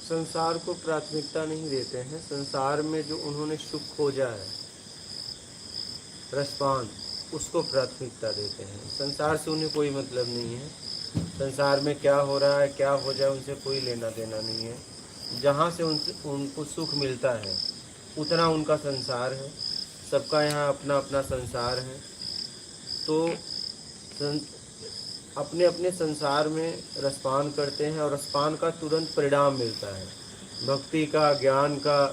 संसार को प्राथमिकता नहीं देते हैं। संसार में जो उन्होंने सुख खोजा है, रसपान, उसको प्राथमिकता देते हैं। संसार से उन्हें कोई मतलब नहीं है। संसार में क्या हो रहा है, क्या हो जाए, उनसे कोई लेना देना नहीं है। जहाँ से उनको सुख मिलता है उतना उनका संसार है। सबका यहाँ अपना अपना संसार है। तो अपने अपने संसार में रसपान करते हैं और रसपान का तुरंत परिणाम मिलता है। भक्ति का, ज्ञान का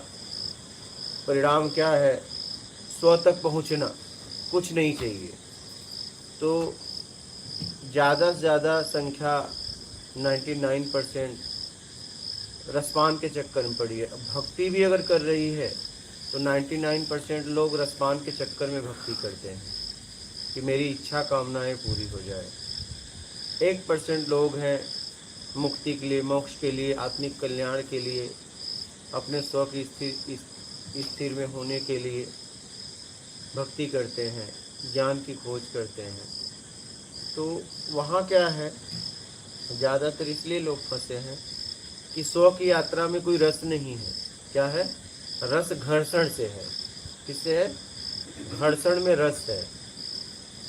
परिणाम क्या है? स्व तक पहुँचना, कुछ नहीं चाहिए। तो ज़्यादा से ज़्यादा संख्या 99% रसपान के चक्कर में पड़ी है। भक्ति भी अगर कर रही है तो 99% लोग रसपान के चक्कर में भक्ति करते हैं कि मेरी इच्छा कामनाएं पूरी हो जाए। 1% लोग हैं मुक्ति के लिए, मोक्ष के लिए, आत्मिक कल्याण के लिए, अपने स्व की स्थिर में होने के लिए भक्ति करते हैं, ज्ञान की खोज करते हैं। तो वहाँ क्या है, ज़्यादातर इसलिए लोग फंसे हैं कि स्व की यात्रा में कोई रस नहीं है। क्या है? रस घर्षण से है। किससे है? घर्षण में रस है।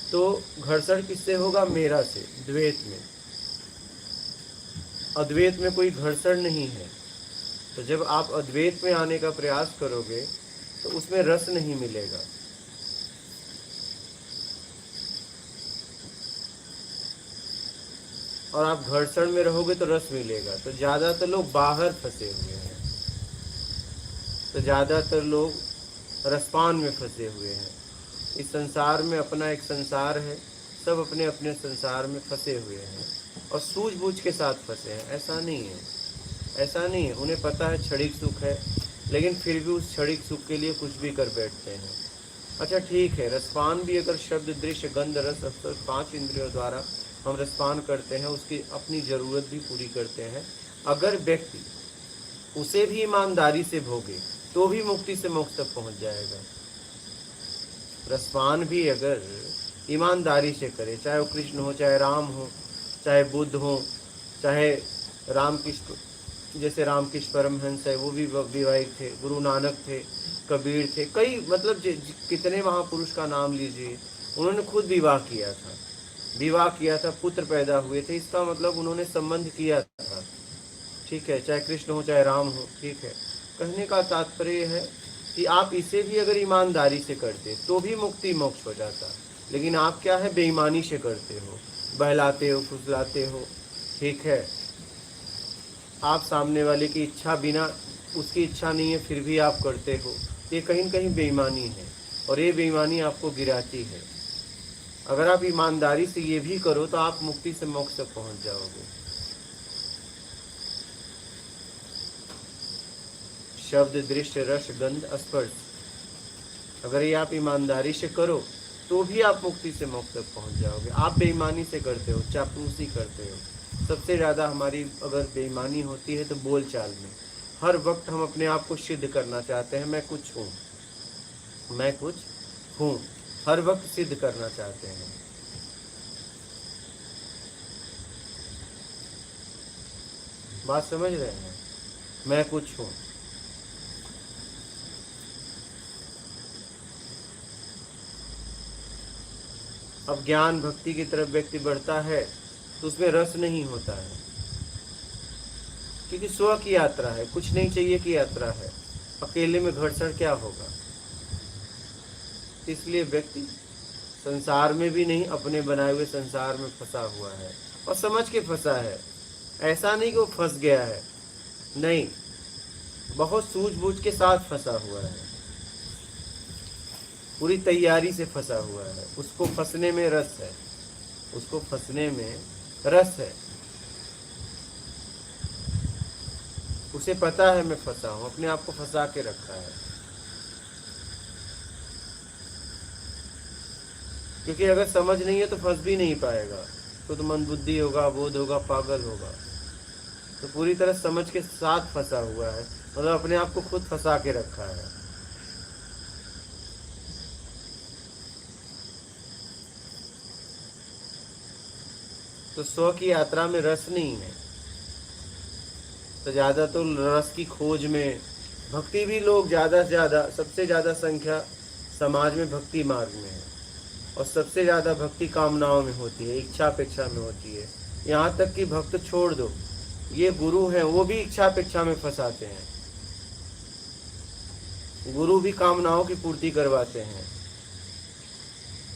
तो घर्षण किससे होगा? मेरा से, द्वैत में। अद्वैत में कोई घर्षण नहीं है। तो जब आप अद्वैत में आने का प्रयास करोगे तो उसमें रस नहीं मिलेगा। और आप घर्षण में रहोगे तो रस मिलेगा। तो ज़्यादातर लोग बाहर फंसे हुए हैं। तो ज़्यादातर लोग रसपान में फंसे हुए हैं। इस संसार में अपना एक संसार है, सब अपने अपने संसार में फंसे हुए हैं और सूझबूझ के साथ फंसे हैं। ऐसा नहीं है, ऐसा नहीं है। उन्हें पता है क्षणिक सुख है, लेकिन फिर भी उस क्षणिक सुख के लिए कुछ भी कर बैठते हैं। अच्छा ठीक है, रसपान भी अगर शब्द, दृश्य, गंध, रस, स्पर्श 5 इंद्रियों द्वारा हम रसपान करते हैं, उसकी अपनी ज़रूरत भी पूरी करते हैं। अगर व्यक्ति उसे भी ईमानदारी से भोगे तो भी मुक्ति से मोक्ष तक पहुँच जाएगा। रसपान भी अगर ईमानदारी से करे, चाहे वो कृष्ण हो, चाहे राम हो, चाहे बुद्ध हो, चाहे रामकृष्ण, जैसे रामकृष्ण परमहंस है वो भी विवाहित थे, गुरु नानक थे, कबीर थे, कई मतलब कितने महापुरुष का नाम लीजिए, उन्होंने खुद विवाह किया था। विवाह किया था, पुत्र पैदा हुए थे। इसका मतलब उन्होंने संबंध किया था। ठीक है, चाहे कृष्ण हो चाहे राम हो। ठीक है, कहने का तात्पर्य है कि आप इसे भी अगर ईमानदारी से करते तो भी मुक्ति मोक्ष हो जाता। लेकिन आप क्या है, बेईमानी से करते हो, बहलाते हो, फुसलाते हो। ठीक है, आप सामने वाले की इच्छा, बिना उसकी इच्छा नहीं है फिर भी आप करते हो। ये कहीं न कहीं बेईमानी है और ये बेईमानी आपको गिराती है। अगर आप ईमानदारी से ये भी करो तो आप मुक्ति से मोक्ष तक पहुंच जाओगे। शब्द, दृश्य, रस, गंध, स्पर्श, अगर ये आप ईमानदारी से करो तो भी आप मुक्ति से मोक्ष तक पहुंच जाओगे। आप बेईमानी से करते हो, चापलूसी करते हो। सबसे ज़्यादा हमारी अगर बेईमानी होती है तो बोल चाल में। हर वक्त हम अपने आप को सिद्ध करना चाहते हैं, मैं कुछ हूँ, मैं कुछ हूँ, हर वक्त सिद्ध करना चाहते हैं। बात समझ रहे हैं? मैं कुछ हूँ। अब ज्ञान भक्ति की तरफ व्यक्ति बढ़ता है तो उसमें रस नहीं होता है, क्योंकि स्व की यात्रा है, कुछ नहीं चाहिए की यात्रा है। अकेले में घर्षण क्या होगा? इसलिए व्यक्ति संसार में भी नहीं, अपने बनाए हुए संसार में फंसा हुआ है और समझ के फंसा है। ऐसा नहीं कि वो फंस गया है, नहीं, बहुत सूझबूझ के साथ फंसा हुआ है, पूरी तैयारी से फंसा हुआ है। उसको फंसने में रस है, उसको फंसने में रस है। उसे पता है मैं फंसा हूँ, अपने आप को फंसा के रखा है। क्योंकि अगर समझ नहीं है तो फंस भी नहीं पाएगा। तो मंदबुद्धि होगा, बोध होगा, पागल होगा। तो पूरी तरह समझ के साथ फंसा हुआ है, मतलब अपने आप को खुद फंसा के रखा है। तो स्व की यात्रा में रस नहीं है। तो ज़्यादा तो रस की खोज में भक्ति भी लोग ज़्यादा से ज़्यादा, सबसे ज़्यादा संख्या समाज में भक्ति मार्ग में है, और सबसे ज़्यादा भक्ति कामनाओं में होती है, इच्छा अपेक्षा में होती है। यहाँ तक कि भक्त छोड़ दो, ये गुरु हैं वो भी इच्छा अपेक्षा में फंसाते हैं। गुरु भी कामनाओं की पूर्ति करवाते हैं।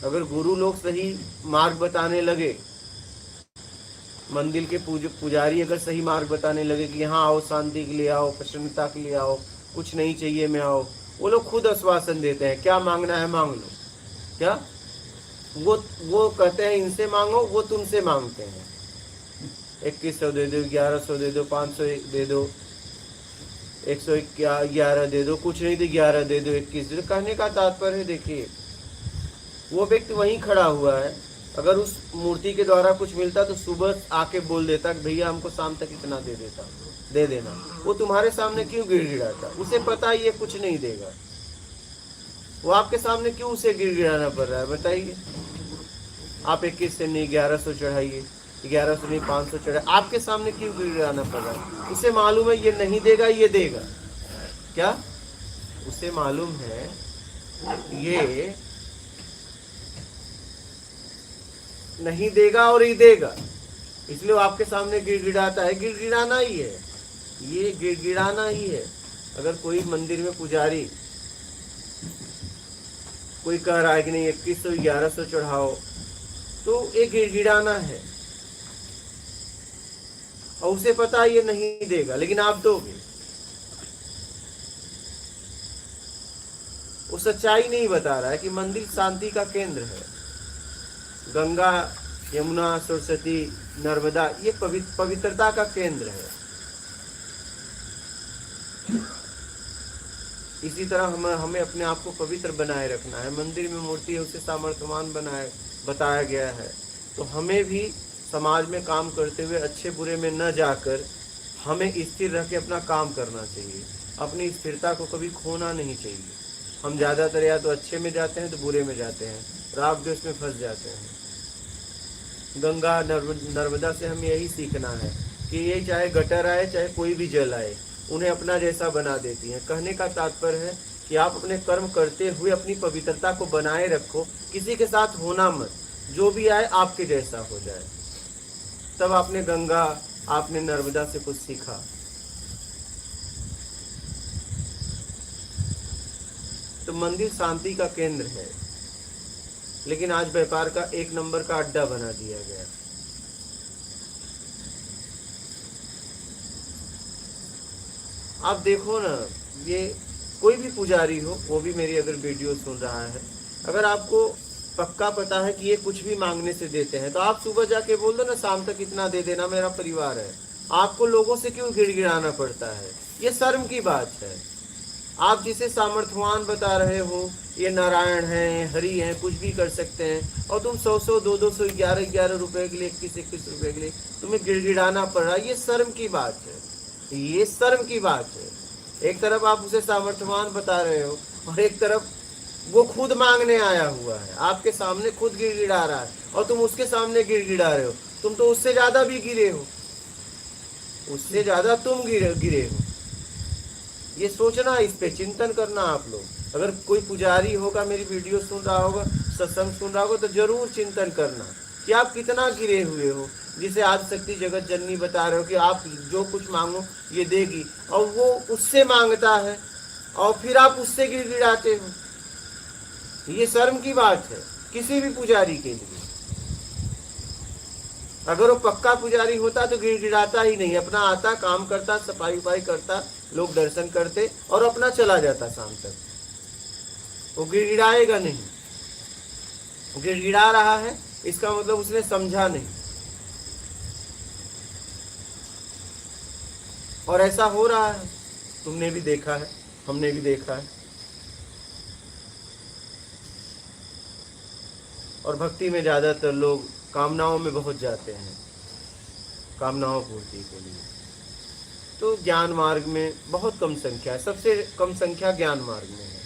अगर गुरु लोग सही मार्ग बताने लगे, मंदिर के पुजारी अगर सही मार्ग बताने लगे कि यहाँ आओ, शांति के लिए आओ, प्रसन्नता के लिए आओ, कुछ नहीं चाहिए मैं आओ, वो लोग खुद आश्वासन देते हैं, क्या मांगना है मांग लो। क्या वो कहते हैं इनसे मांगो, वो तुमसे मांगते हैं। 2100 दे दो, 1100 दे दो, 500 दे दो, 111 दे दो, कुछ नहीं तो 11 दे दो, 21 दे दो। कहने का तात्पर्य है, देखिए वो व्यक्ति वहीं खड़ा हुआ है, अगर उस मूर्ति के द्वारा कुछ मिलता तो सुबह आके बोल देता कि भैया हमको शाम तक इतना दे देना। वो तुम्हारे सामने क्यों गिड़गिड़ाता? उसे पता ही ये कुछ नहीं देगा, वो आपके सामने क्यों उसे गिड़गिड़ाना पड़ रहा है बताइए। आप 21 से नहीं 1100 चढ़ाइए, 1100 नहीं 500 चढ़ाइए, आपके सामने क्यों गिड़गिड़ाना पड़ रहा है? उसे मालूम है ये नहीं देगा, ये देगा। क्या उसे मालूम है ये नहीं देगा और ये देगा, इसलिए वो आपके सामने गिड़गिड़ाता है। गिड़गिड़ाना ही है, ये गिड़गिड़ाना ही है। अगर कोई मंदिर में पुजारी कोई कह रहा है कि नहीं 2100 1100 चढ़ाओ, तो ये गिड़गिड़ाना है, और उसे पता है ये नहीं देगा, लेकिन आप दोगे। वो सच्चाई नहीं बता रहा है कि मंदिर शांति का केंद्र है। गंगा, यमुना, सरस्वती, नर्मदा ये पवित्रता का केंद्र है। इसी तरह हमें अपने आप को पवित्र बनाए रखना है। मंदिर में मूर्ति है, उसे सामर्थ्यवान बताया गया है। तो हमें भी समाज में काम करते हुए अच्छे बुरे में न जाकर हमें स्थिर रह के अपना काम करना चाहिए। अपनी स्थिरता को कभी खोना नहीं चाहिए। हम ज़्यादातर या तो अच्छे में जाते हैं तो बुरे में जाते हैं, राग द्वेष में फंस जाते हैं। गंगा नर्मदा से हमें यही सीखना है कि ये चाहे गटर आए चाहे कोई भी जल आए, उन्हें अपना जैसा बना देती हैं। कहने का तात्पर्य है कि आप अपने कर्म करते हुए अपनी पवित्रता को बनाए रखो, किसी के साथ होना मत, जो भी आए आपके जैसा हो जाए। तब आपने गंगा, आपने नर्मदा से कुछ सीखा। तो मंदिर शांति का केंद्र है, लेकिन आज व्यापार का 1 नंबर का अड्डा बना दिया गया। आप देखो ना, ये कोई भी पुजारी हो, वो भी मेरी अगर वीडियो सुन रहा है, अगर आपको पक्का पता है कि ये कुछ भी मांगने से देते हैं, तो आप सुबह जाके बोल दो ना शाम तक इतना दे देना, मेरा परिवार है। आपको लोगों से क्यों गिड़गिड़ाना पड़ता है? ये शर्म की बात है। आप जिसे सामर्थ्यवान बता रहे हो, ये नारायण हैं, हरि हैं, कुछ भी कर सकते हैं, और तुम 100 200 11 रुपए के लिए, 21 रुपए के लिए तुम्हें गिड़गिड़ाना पड़ रहा है। ये शर्म की बात है, ये शर्म की बात है। एक तरफ आप उसे सामर्थ्यवान बता रहे हो, और एक तरफ वो खुद मांगने आया हुआ है, आपके सामने खुद गिड़गिड़ा रहा है, और तुम उसके सामने गिड़गिड़ा रहे हो। तुम तो उससे ज्यादा भी गिरे हो, उससे ज्यादा तुम गिरे हो। ये सोचना, इस पे चिंतन करना आप लोग। अगर कोई पुजारी होगा, मेरी वीडियो सुन रहा होगा, सत्संग सुन रहा होगा, तो जरूर चिंतन करना कि आप कितना गिरे हुए हो। जिसे आदिशक्ति जगत जननी बता रहे हो कि आप जो कुछ मांगो ये देगी, और वो उससे मांगता है और फिर आप उससे गिड़गिड़ाते हो। ये शर्म की बात है किसी भी पुजारी के लिए। अगर वो पक्का पुजारी होता तो गिड़गिड़ाता ही नहीं, अपना आता, काम करता, सफाई उफाई करता, लोग दर्शन करते और अपना चला जाता शाम तक। वो गिड़गिड़ाएगा नहीं। गिड़गिड़ा रहा है इसका मतलब उसने समझा नहीं, और ऐसा हो रहा है, तुमने भी देखा है, हमने भी देखा है। और भक्ति में ज्यादातर लोग कामनाओं में बहुत जाते हैं, कामनाओं पूर्ति के लिए। तो ज्ञान मार्ग में बहुत कम संख्या है, सबसे कम संख्या ज्ञान मार्ग में है,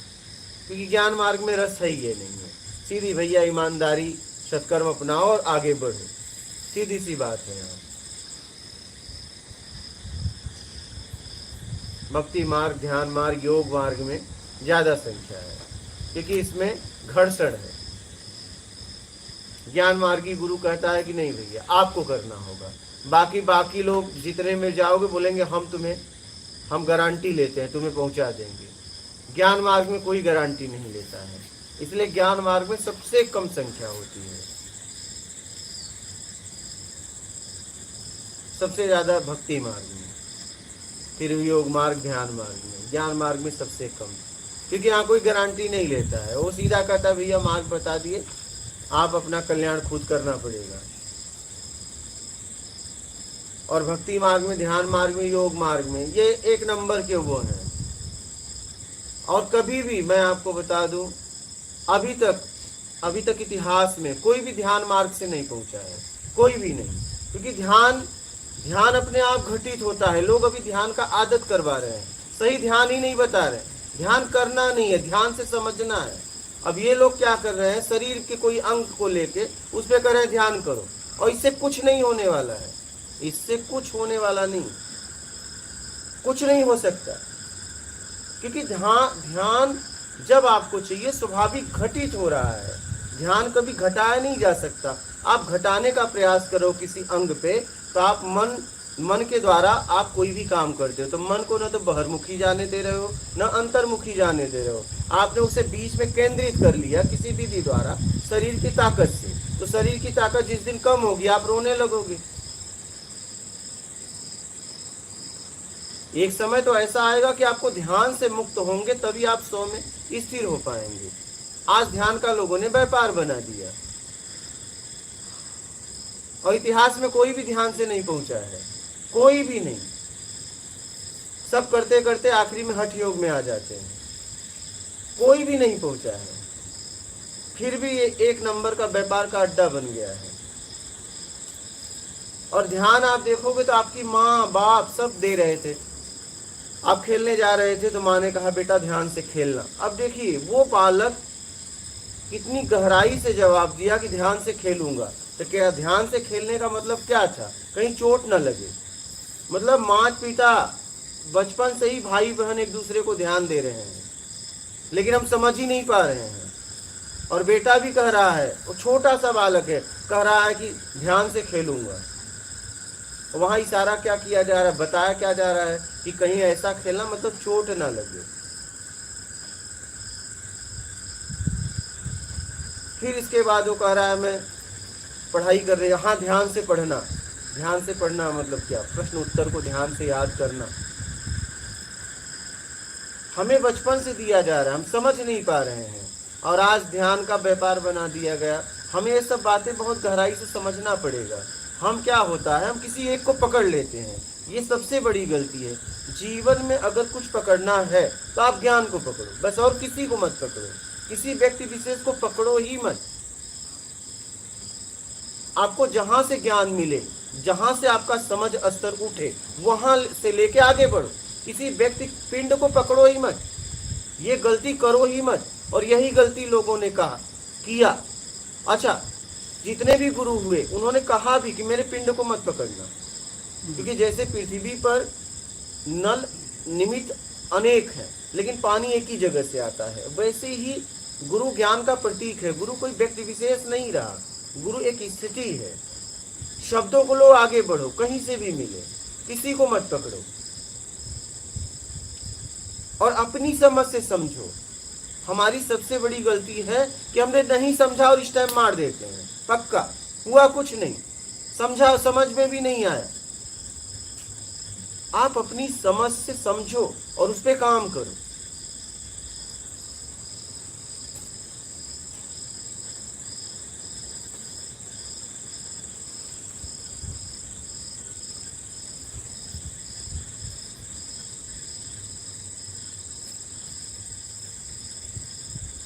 क्योंकि ज्ञान मार्ग में रस है ये नहीं है। सीधी भैया ईमानदारी, सत्कर्म अपनाओ और आगे बढ़ो, सीधी सी बात है यहाँ। भक्ति मार्ग, ध्यान मार्ग, योग मार्ग में ज़्यादा संख्या है, क्योंकि इसमें घर्षण है। ज्ञान मार्गी गुरु कहता है कि नहीं भैया आपको करना होगा, बाकी लोग जितने में जाओगे बोलेंगे हम गारंटी लेते हैं, तुम्हें पहुंचा देंगे। ज्ञान मार्ग में कोई गारंटी नहीं लेता है, इसलिए ज्ञान मार्ग में सबसे कम संख्या होती है। सबसे ज्यादा भक्ति मार्ग में, फिर योग मार्ग, ध्यान मार्ग में। ज्ञान मार्ग में सबसे कम, क्योंकि यहाँ कोई गारंटी नहीं लेता है। वो सीधा कहता भैया मार्ग बता दिए, आप अपना कल्याण खुद करना पड़ेगा। और भक्ति मार्ग में, ध्यान मार्ग में, योग मार्ग में ये एक नंबर के वो हैं। और कभी भी मैं आपको बता दूं, अभी तक इतिहास में कोई भी ध्यान मार्ग से नहीं पहुंचा है, कोई भी नहीं। क्योंकि ध्यान अपने आप घटित होता है। लोग अभी ध्यान का आदत करवा रहे हैं, सही ध्यान ही नहीं बता रहे। ध्यान करना नहीं है, ध्यान से समझना है। अब ये लोग क्या कर रहे हैं, शरीर के कोई अंग को लेके उस पर कह रहे हैं ध्यान करो, और इससे कुछ नहीं होने वाला है। इससे कुछ होने वाला नहीं, कुछ नहीं हो सकता। क्योंकि ध्यान जब आपको चाहिए स्वाभाविक घटित हो रहा है। ध्यान कभी घटाया नहीं जा सकता। आप घटाने का प्रयास करो किसी अंग पे, तो आप मन के द्वारा आप कोई भी काम करते हो, तो मन को न तो बहिर्मुखी जाने दे रहे हो, न अंतर्मुखी जाने दे रहे हो। आपने उसे बीच में केंद्रित कर लिया किसी विधि द्वारा, शरीर की ताकत से। तो शरीर की ताकत जिस दिन कम होगी आप रोने लगोगे। एक समय तो ऐसा आएगा कि आपको ध्यान से मुक्त होंगे, तभी आप 100 में स्थिर हो पाएंगे। आज ध्यान का लोगों ने व्यापार बना दिया, और इतिहास में कोई भी ध्यान से नहीं पहुंचा है, कोई भी नहीं। सब करते करते आखिरी में हठ योग में आ जाते हैं, कोई भी नहीं पहुंचा है। फिर भी ये एक नंबर का व्यापार का अड्डा बन गया है। और ध्यान आप देखोगे तो आपकी माँ बाप सब दे रहे थे। आप खेलने जा रहे थे तो माँ ने कहा बेटा ध्यान से खेलना। अब देखिए वो बालक कितनी गहराई से जवाब दिया कि ध्यान से खेलूंगा। तो क्या ध्यान से खेलने का मतलब क्या था, कहीं चोट न लगे। मतलब माँ पिता बचपन से ही भाई बहन एक दूसरे को ध्यान दे रहे हैं, लेकिन हम समझ ही नहीं पा रहे हैं। और बेटा भी कह रहा है, वो छोटा सा बालक है, कह रहा है कि ध्यान से खेलूंगा। वहां इशारा क्या किया जा रहा है, बताया क्या जा रहा है कि कहीं ऐसा खेलना मतलब चोट ना लगे। फिर इसके बाद वो कह रहा है मैं पढ़ाई कर रही हूँ। हाँ, ध्यान से पढ़ना। ध्यान से पढ़ना मतलब क्या, प्रश्न उत्तर को ध्यान से याद करना। हमें बचपन से दिया जा रहा है, हम समझ नहीं पा रहे हैं, और आज ध्यान का व्यापार बना दिया गया। हमें ये सब बातें बहुत गहराई से समझना पड़ेगा। हम क्या होता है, हम किसी एक को पकड़ लेते हैं, ये सबसे बड़ी गलती है। जीवन में अगर कुछ पकड़ना है तो आप ज्ञान को पकड़ो बस, और किसी को मत पकड़ो, किसी व्यक्ति विशेष को पकड़ो ही मत। आपको जहां से ज्ञान मिले, जहां से आपका समझ स्तर उठे, वहां से लेके आगे बढ़ो। किसी व्यक्ति पिंड को पकड़ो ही मत, ये गलती करो ही मत। और यही गलती लोगों ने किया। अच्छा, जितने भी गुरु हुए उन्होंने कहा भी कि मेरे पिंड को मत पकड़ना, क्योंकि जैसे पृथ्वी पर नल निमित्त अनेक हैं, लेकिन पानी एक ही जगह से आता है, वैसे ही गुरु ज्ञान का प्रतीक है। गुरु कोई व्यक्ति विशेष नहीं रहा, गुरु एक स्थिति है। शब्दों को लो, आगे बढ़ो, कहीं से भी मिले, किसी को मत पकड़ो, और अपनी समझ से समझो। हमारी सबसे बड़ी गलती है कि हमने नहीं समझा और इस टाइम मार देते हैं। पक्का हुआ कुछ नहीं, समझा, समझ में भी नहीं आया। आप अपनी समझ से समझो और उस पे काम करो।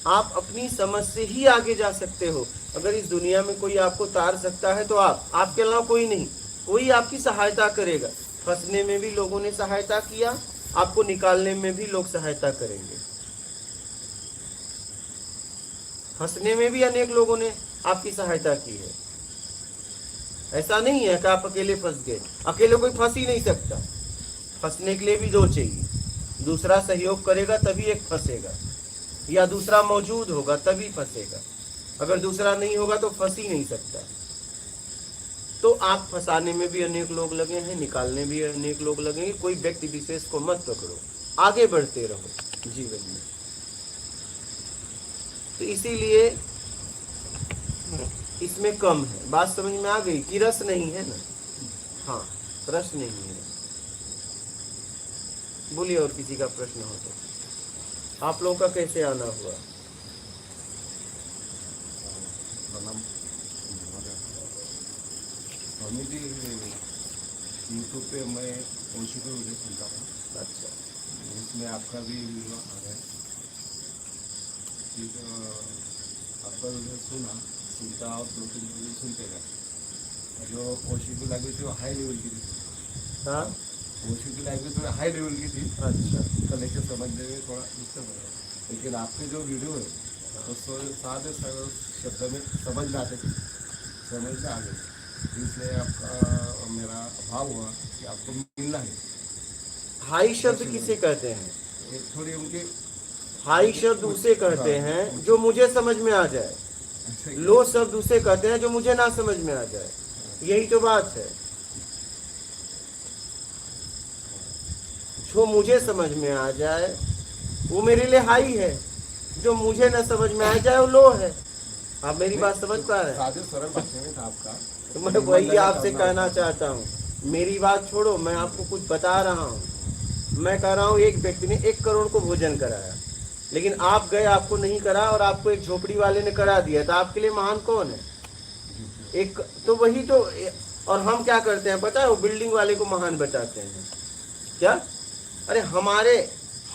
आप अपनी समझ से ही आगे जा सकते हो। अगर इस दुनिया में कोई आपको तार सकता है तो आपके अलावा कोई नहीं। कोई आपकी सहायता करेगा। फंसने में भी लोगों ने सहायता किया, आपको निकालने में भी लोग सहायता करेंगे। फंसने में भी अनेक लोगों ने आपकी सहायता की है। ऐसा नहीं है कि आप अकेले फंस गए। अकेले कोई फंस ही नहीं सकता, फंसने के लिए भी दो चाहिए। दूसरा सहयोग करेगा तभी एक फंसेगा, या दूसरा मौजूद होगा तभी फंसेगा। अगर दूसरा नहीं होगा तो फंस ही नहीं सकता। तो आप फंसाने में भी अनेक लोग लगे हैं, निकालने भी अनेक लोग लगे हैं। कोई व्यक्ति विशेष को मत पकड़ो, आगे बढ़ते रहो जीवन में। तो इसीलिए इसमें कम है। बात समझ में आ गई कि रस नहीं है ना? हाँ, रस नहीं है। बोलिए, और किसी का प्रश्न हो तो। आप लोगों का कैसे आना हुआ? स्वामी जी, यूट्यूब पे मैं ओशो को वीडियो सुनता हूँ। अच्छा, उसमें आपका भी वीडियो आ गया। फिर आपका वीडियो सुनता और दो तीन वीडियो सुनते गए। जो ओशो की लैंग्वेज जो हाई लेवल की थी। हाँ, ओशो की लैंग्वेज थोड़ा हाई लेवल की थी। अच्छा, तो लेके समझने में थोड़ा डिस्टर्ब है। लेकिन आपके जो वीडियो है तो सादे सरल शब्द में समझ में आते थे, समझ में आ गए। इसलिए आपका मेरा भाव हुआ कि आपको मिलना है। हाई शब्द किसे कहते हैं? थोड़ी उनके हाई शब्द उसे कहते हैं जो मुझे समझ में आ जाए। लो शब्द उसे कहते हैं जो मुझे ना समझ में आ जाए। यही तो बात है। जो मुझे समझ में आ जाए वो मेरे लिए हाई है, जो मुझे ना समझ में आ जाए वो लो है। आप मेरी बात समझ पा रहे हैं? सादे सरल भाषा में था आपका। तो मैं वही आपसे कहना चाहता हूँ। मेरी बात छोड़ो, मैं आपको कुछ बता रहा हूँ। मैं कह रहा हूँ एक व्यक्ति ने 1 करोड़ को भोजन कराया, लेकिन आप गए, आपको नहीं करा और आपको एक झोपड़ी वाले ने करा दिया, तो आपके लिए महान कौन है? एक तो वही तो। और हम क्या करते हैं पता है? वो बिल्डिंग वाले को महान बताते हैं। क्या? अरे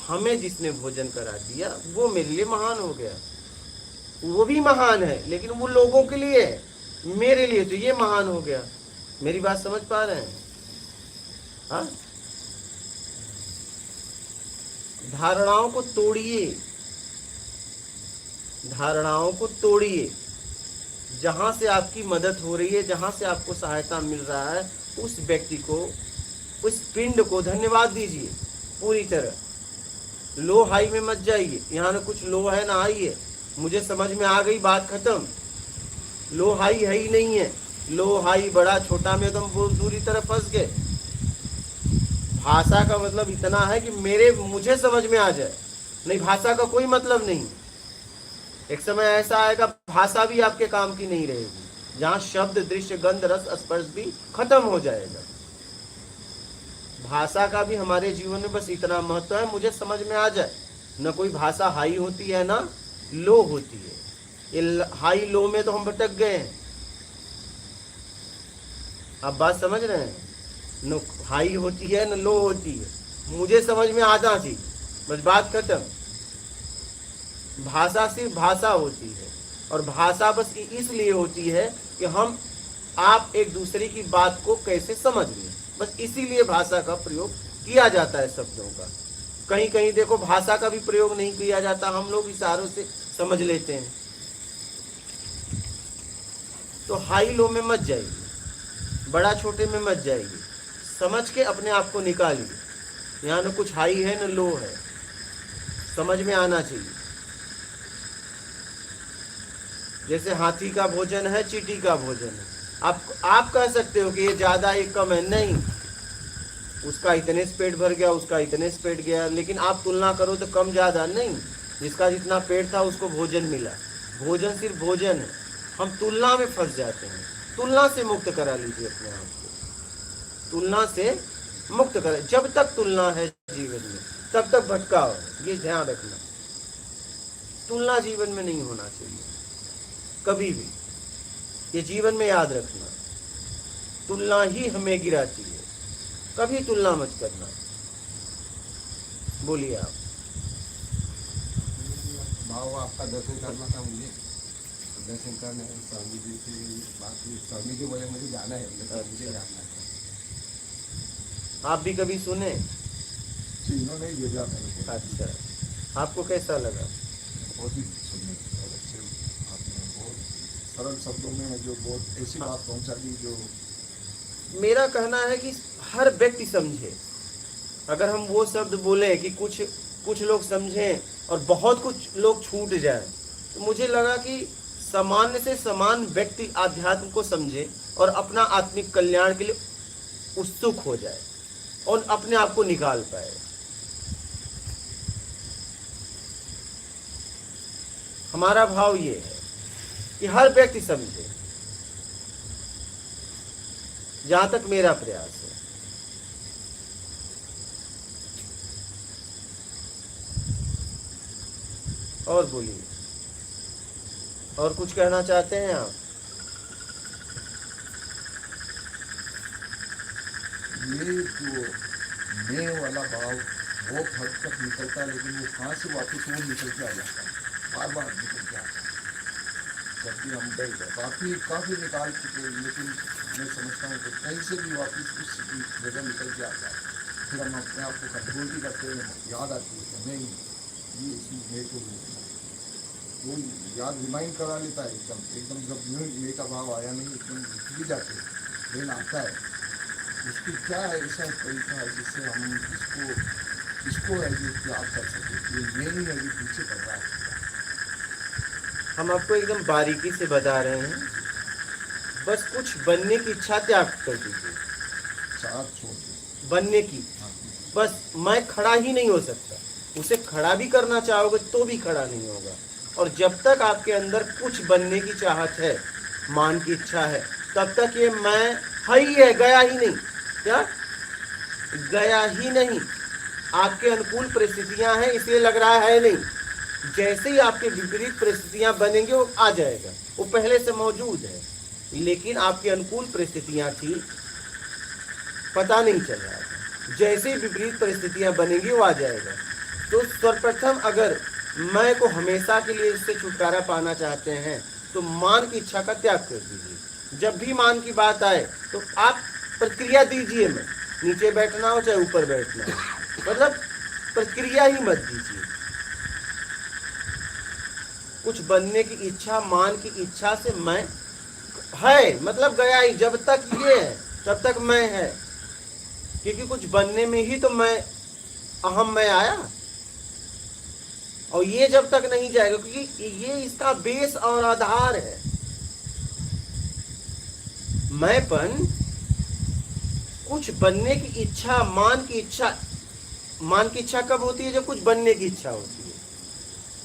हमें जिसने भोजन करा दिया वो मेरे लिए महान हो गया। वो भी महान है लेकिन वो लोगों के लिए है, मेरे लिए तो ये महान हो गया। मेरी बात समझ पा रहे हैं? हाँ, धारणाओं को तोड़िए, धारणाओं को तोड़िए। जहां से आपकी मदद हो रही है, जहां से आपको सहायता मिल रहा है, उस व्यक्ति को, उस पिंड को धन्यवाद दीजिए पूरी तरह। लो हाई में मत जाइए। यहाँ ना कुछ लो है ना हाई है। मुझे समझ में आ गई, बात खत्म। लो हाई है ही नहीं है। लो हाई बड़ा छोटा में तुम बहुत दूरी तरफ फंस गए। भाषा का मतलब इतना है कि मुझे समझ में आ जाए, नहीं भाषा का कोई मतलब नहीं। एक समय ऐसा आएगा भाषा भी आपके काम की नहीं रहेगी, जहां शब्द, दृश्य, गंध, रस, स्पर्श भी खत्म हो जाएगा। भाषा का भी हमारे जीवन में बस इतना महत्व है, मुझे समझ में आ जाए। न कोई भाषा हाई होती है ना लो होती है। ये हाई लो में तो हम भटक गए हैं। आप बात समझ रहे हैं? न हाई होती है न लो होती है, मुझे समझ में आता थी, बस बात खत्म। भाषा सिर्फ भाषा होती है, और भाषा बस इसलिए होती है कि आप एक दूसरे की बात को कैसे समझ लें, बस इसीलिए भाषा का प्रयोग किया जाता है शब्दों का। कहीं कहीं देखो भाषा का भी प्रयोग नहीं किया जाता, हम लोग इशारों से समझ लेते हैं। तो हाई लो में मत जाइए, बड़ा छोटे में मत जाइए, समझ के अपने आप को निकालिए। यहाँ न कुछ हाई है न लो है, समझ में आना चाहिए। जैसे हाथी का भोजन है, चींटी का भोजन है। आप कह सकते हो कि ये ज्यादा ये कम है, नहीं, उसका इतने से पेट भर गया, उसका इतने से पेट गया, लेकिन आप तुलना करो तो कम ज्यादा नहीं। जिसका जितना पेट था उसको भोजन मिला। भोजन सिर्फ भोजन है। हम तुलना में फंस जाते हैं। तुलना से मुक्त करा लीजिए अपने आप को, तुलना से मुक्त करें। जब तक तुलना है जीवन में तब तक भटकाओ, ये ध्यान रखना। तुलना जीवन में नहीं होना चाहिए कभी भी, ये जीवन में याद रखना। तुलना ही हमें गिराती है, कभी तुलना मत करना। बोलिए आप। भाव आपका दर्शन करना था मुझे, दर्शन करने स्वामी जी से बात हुई। स्वामी जी बोले मुझे जाना है, मुझे जानना है। आप भी कभी सुने? इन्होंने ही भेजा था। अच्छा, आपको कैसा लगा? बहुत ही सुंदर, बहुत अच्छे, आपने बहुत सरल शब्दों में जो बहुत ऐसी बात पहुंचा दी जो। मेरा कहना है कि हर व्यक्ति समझे, अगर हम वो शब्द बोले कि कुछ लोग समझें और बहुत कुछ लोग छूट जाए, तो मुझे लगा कि सामान्य से समान व्यक्ति आध्यात्म को समझे और अपना आत्मिक कल्याण के लिए उत्सुक हो जाए और अपने आप को निकाल पाए। हमारा भाव ये है कि हर व्यक्ति समझे, जहां तक मेरा प्रयास है। और बोलिए, और कुछ कहना चाहते हैं आप? ये जो मैं वाला भाव बहुत हद तक निकलता है, लेकिन वो कहाँ से वापस वो निकल के आ जाता है, बार बार निकल के आता है। जबकि हम काफ़ी निकाल चुके हैं, लेकिन मैं समझता हूँ कि कहीं से भी वापस उस जगह निकल के आता है। फिर हम अपने आप को कंट्रोल भी करते हैं, याद आती है कि नहीं ये इसमें मैं को वो याद रिमाइंड करा लेता है एकदम जब मैं का भाव आया नहीं, एकदम भी जाते हैं, लेकिन आता है। उसकी क्या ऐसा तरीका है जिससे हम इसको याद कर सकें, ये नहीं है, ये पीछे पड़ रहा है। हम आपको एकदम बारीकी से बता रहे हैं, बस कुछ बनने की इच्छा त्याग कर दीजिए, साथ छोड़ दो बनने की। बस मैं खड़ा ही नहीं हो सकता, उसे खड़ा भी करना चाहोगे तो भी खड़ा नहीं होगा। और जब तक आपके अंदर कुछ बनने की चाहत है, मान की इच्छा है, तब तक ये मैं है ही है, गया ही नहीं। क्या गया ही नहीं? आपके अनुकूल परिस्थितियां हैं इसलिए लग रहा है नहीं। जैसे ही आपके विपरीत परिस्थितियां बनेंगे वो आ जाएगा, वो पहले से मौजूद है, लेकिन आपकी अनुकूल परिस्थितियां थी, पता नहीं चल रहा था। जैसे ही विपरीत परिस्थितियां बनेंगी वो आ जाएगा। तो सर्वप्रथम अगर मैं को हमेशा के लिए इससे छुटकारा पाना चाहते हैं तो मान की इच्छा का त्याग कर दीजिए। जब भी मान की बात आए तो आप प्रक्रिया दीजिए, में नीचे बैठना हो चाहे ऊपर बैठना हो, मतलब प्रक्रिया ही मत दीजिए। कुछ बनने की इच्छा, मान की इच्छा से मैं है मतलब गया ही। जब तक ये है तब तक मैं है, क्योंकि कुछ बनने में ही तो मैं अहम मैं आया। और ये जब तक नहीं जाएगा, क्योंकि ये इसका बेस और आधार है। मैंपन कुछ बनने की इच्छा, मान की इच्छा। मान की इच्छा कब होती है? जब कुछ बनने की इच्छा होती है।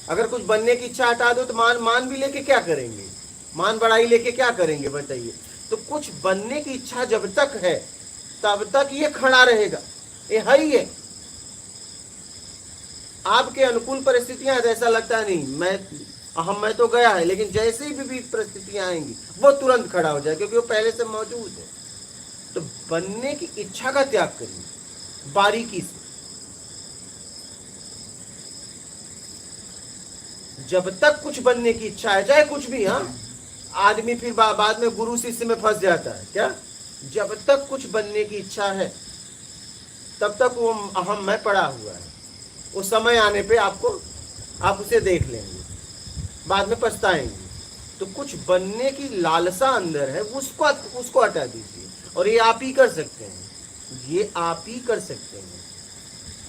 अगर कुछ बनने की इच्छा हटा दो तो मान भी लेके क्या करेंगे? मान बढ़ाई लेके क्या करेंगे बताइए? तो कुछ बनने की इच्छा जब तक है तब तक ये खड़ा रहेगा, ये है ही है। आपके अनुकूल परिस्थितियां ऐसा लगता नहीं मैं तो गया है, लेकिन जैसे ही भी परिस्थितियां आएंगी वो तुरंत खड़ा हो जाए, क्योंकि वो पहले से मौजूद है। तो बनने की इच्छा का त्याग करिए बारीकी से। जब तक कुछ बनने की इच्छा है, चाहे कुछ भी, हाँ, आदमी फिर बाद में गुरु शिष्य में फंस जाता है। क्या? जब तक कुछ बनने की इच्छा है तब तक वो अहम मैं पड़ा हुआ है। उस समय आने पे आप उसे देख लेंगे, बाद में पछताएंगे। तो कुछ बनने की लालसा अंदर है, उसको हटा दीजिए। और ये आप ही कर सकते हैं, ये आप ही कर सकते हैं।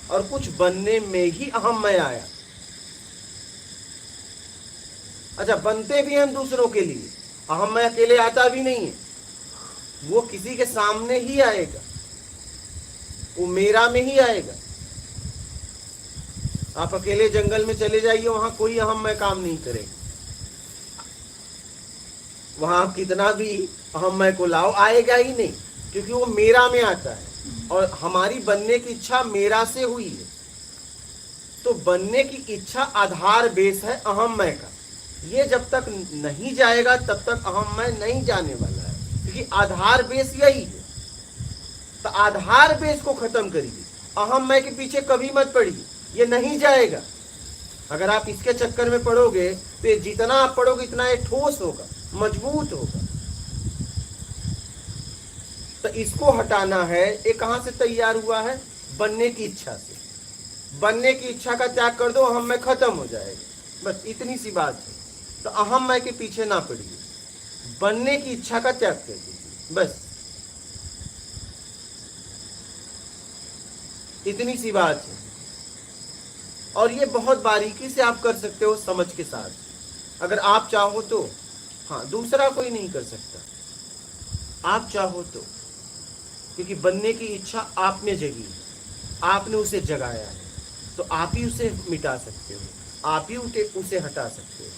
और कुछ बनने में ही अहम मैं आया। अच्छा, बनते भी हैं दूसरों के लिए, अहम मैं अकेले आता भी नहीं है, वो किसी के सामने ही आएगा, वो मेरा में ही आएगा। आप अकेले जंगल में चले जाइए, वहां कोई अहम मैं काम नहीं करेगा। वहां कितना भी अहम मैं को लाओ, आएगा ही नहीं, क्योंकि वो मेरा में आता है। और हमारी बनने की इच्छा मेरा से हुई है। तो बनने की इच्छा आधार बेस है अहम मैं का। ये जब तक नहीं जाएगा तब तक अहम मैं नहीं जाने वाला है, क्योंकि आधार बेस यही है। तो आधार बेस को खत्म करिए, अहम मैं के पीछे कभी मत पड़िए, ये नहीं जाएगा। अगर आप इसके चक्कर में पड़ोगे तो जितना आप पढ़ोगे इतना ये ठोस होगा, मजबूत होगा। तो इसको हटाना है। ये कहां से तैयार हुआ है? बनने की इच्छा से। बनने की इच्छा का त्याग कर दो, अहम मैं खत्म हो जाएगा। बस इतनी सी बात है। तो अहम मैं के पीछे ना पड़िए, बनने की इच्छा का त्याग कर दीजिए, बस इतनी सी बात है। और ये बहुत बारीकी से आप कर सकते हो समझ के साथ, अगर आप चाहो तो। हाँ, दूसरा कोई नहीं कर सकता, आप चाहो तो, क्योंकि बनने की इच्छा आप में जगी है, आपने उसे जगाया है, तो आप ही उसे मिटा सकते हो, आप ही उसे हटा सकते हो।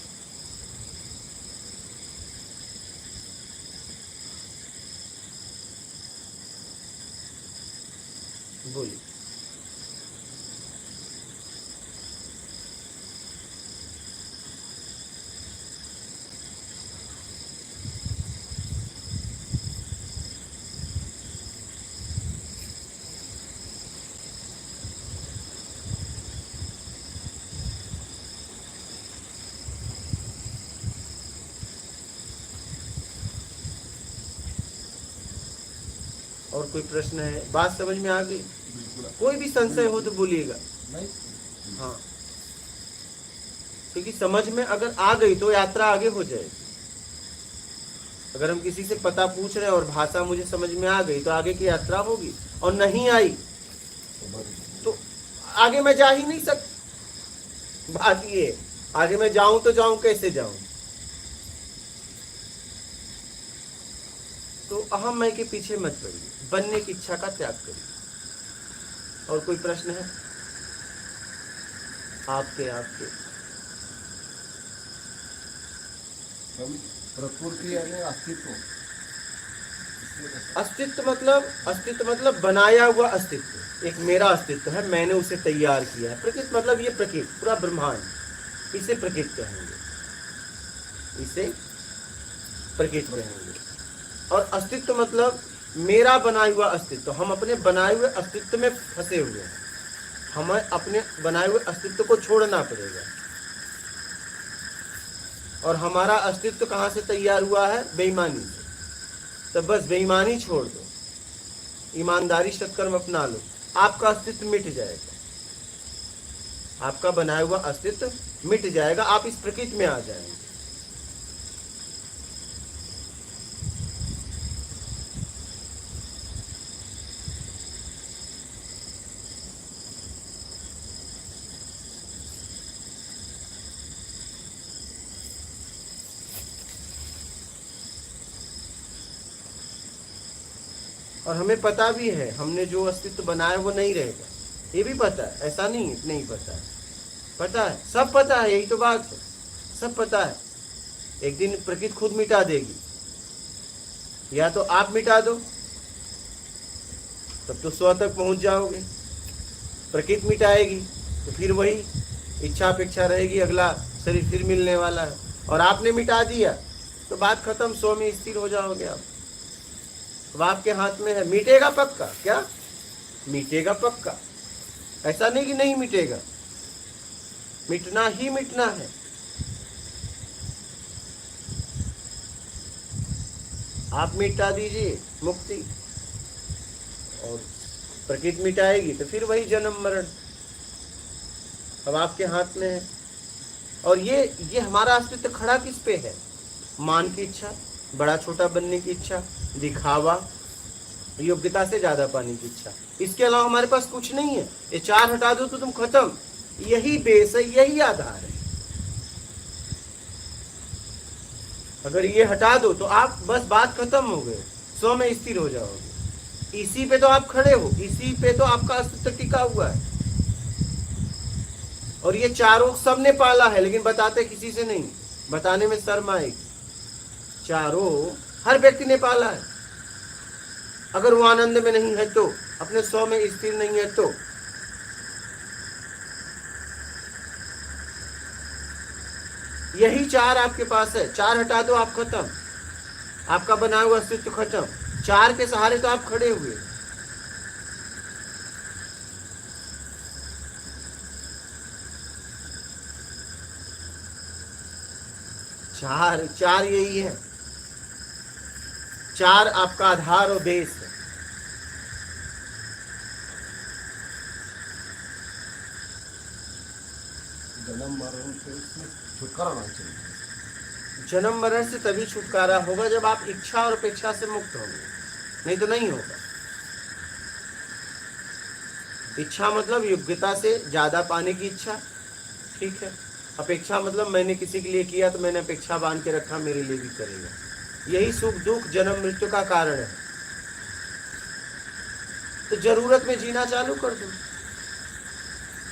बोलिए। और कोई प्रश्न है? बात समझ में आ गई? बिल्कुल। कोई भी संशय हो तो बोलिएगा। नहीं। हाँ, क्योंकि समझ में अगर आ गई तो यात्रा आगे हो जाएगी। अगर हम किसी से पता पूछ रहे हैं और भाषा मुझे समझ में आ गई तो आगे की यात्रा होगी, और नहीं आई तो आगे मैं जा ही नहीं सकता। बात ये है, आगे मैं जाऊं तो जाऊं कैसे जाऊं? तो अहम मैं के पीछे मत पड़िए, बनने की इच्छा का त्याग करिए। और कोई प्रश्न है आपके? हम प्रकृति यानी अस्तित्व। अस्तित्व मतलब बनाया हुआ अस्तित्व। एक मेरा अस्तित्व है, मैंने उसे तैयार किया है। प्रकृति मतलब ये प्रकृति, पूरा ब्रह्मांड, इसे प्रकृति कहेंगे, इसे प्रकृति कहेंगे। और अस्तित्व मतलब मेरा बनाया हुआ अस्तित्व। हम अपने बनाए हुए अस्तित्व में फंसे हुए हैं, हमें अपने बनाए हुए अस्तित्व को छोड़ना पड़ेगा। और हमारा अस्तित्व कहाँ से तैयार हुआ है? बेईमानी से। तो बस बेईमानी छोड़ दो, ईमानदारी सत्कर्म अपना लो, आपका अस्तित्व मिट जाएगा, आपका बनाया हुआ अस्तित्व मिट जाएगा, आप इस प्रकृति में आ जाएंगे। और हमें पता भी है हमने जो अस्तित्व बनाया वो नहीं रहेगा, ये भी पता है। ऐसा नहीं है नहीं पता है, पता है, सब पता है। यही तो बात है, सब पता है। एक दिन प्रकृति खुद मिटा देगी, या तो आप मिटा दो, तब तो स्व तक पहुंच जाओगे। प्रकृति मिटाएगी तो फिर वही इच्छा अपेक्षा रहेगी, अगला शरीर फिर मिलने वाला है। और आपने मिटा दिया तो बात खत्म, स्व में स्थिर हो जाओगे आप। अब आपके हाथ में है, मिटेगा पक्का। क्या मिटेगा? पक्का। ऐसा नहीं कि नहीं मिटेगा, मिटना ही मिटना है। आप मिटा दीजिए मुक्ति, और प्रकृति मिटाएगी तो फिर वही जन्म मरण। अब आपके हाथ में है। और ये हमारा अस्तित्व खड़ा किस पे है? मान की इच्छा, बड़ा छोटा बनने की इच्छा, दिखावा, योग्यता से ज्यादा पाने की इच्छा। इसके अलावा हमारे पास कुछ नहीं है। ये चार हटा दो तो तुम खत्म। यही बेस है, यही आधार है। अगर ये हटा दो तो आप बस बात खत्म हो गए, स्व में स्थिर हो जाओगे। इसी पे तो आप खड़े हो, इसी पे तो आपका अस्तित्व टिका हुआ है। और ये चारों सबने पाला है, लेकिन बताते किसी से नहीं, बताने में शर्म आएगी। चारों हर व्यक्ति ने पाला है। अगर वो आनंद में नहीं है तो, अपने स्व में स्थिर नहीं है तो, यही चार आपके पास है। चार हटा दो आप खत्म, आपका बना हुआ अस्तित्व खत्म। चार के सहारे तो आप खड़े हुए। चार यही है, चार आपका आधार और बेस है। जन्म मरण से इसमें छुटकारा होना चाहिए। जन्म मरण से तभी छुटकारा होगा जब आप इच्छा और अपेक्षा से मुक्त होंगे, नहीं तो नहीं होगा। इच्छा मतलब योग्यता से ज़्यादा पाने की इच्छा, ठीक है। अपेक्षा मतलब मैंने किसी के लिए किया तो मैंने अपेक्षा बांध के रखा, मेरे लिए भी करेगा। यही सुख दुख जन्म मृत्यु का कारण है। तो जरूरत में जीना चालू कर दो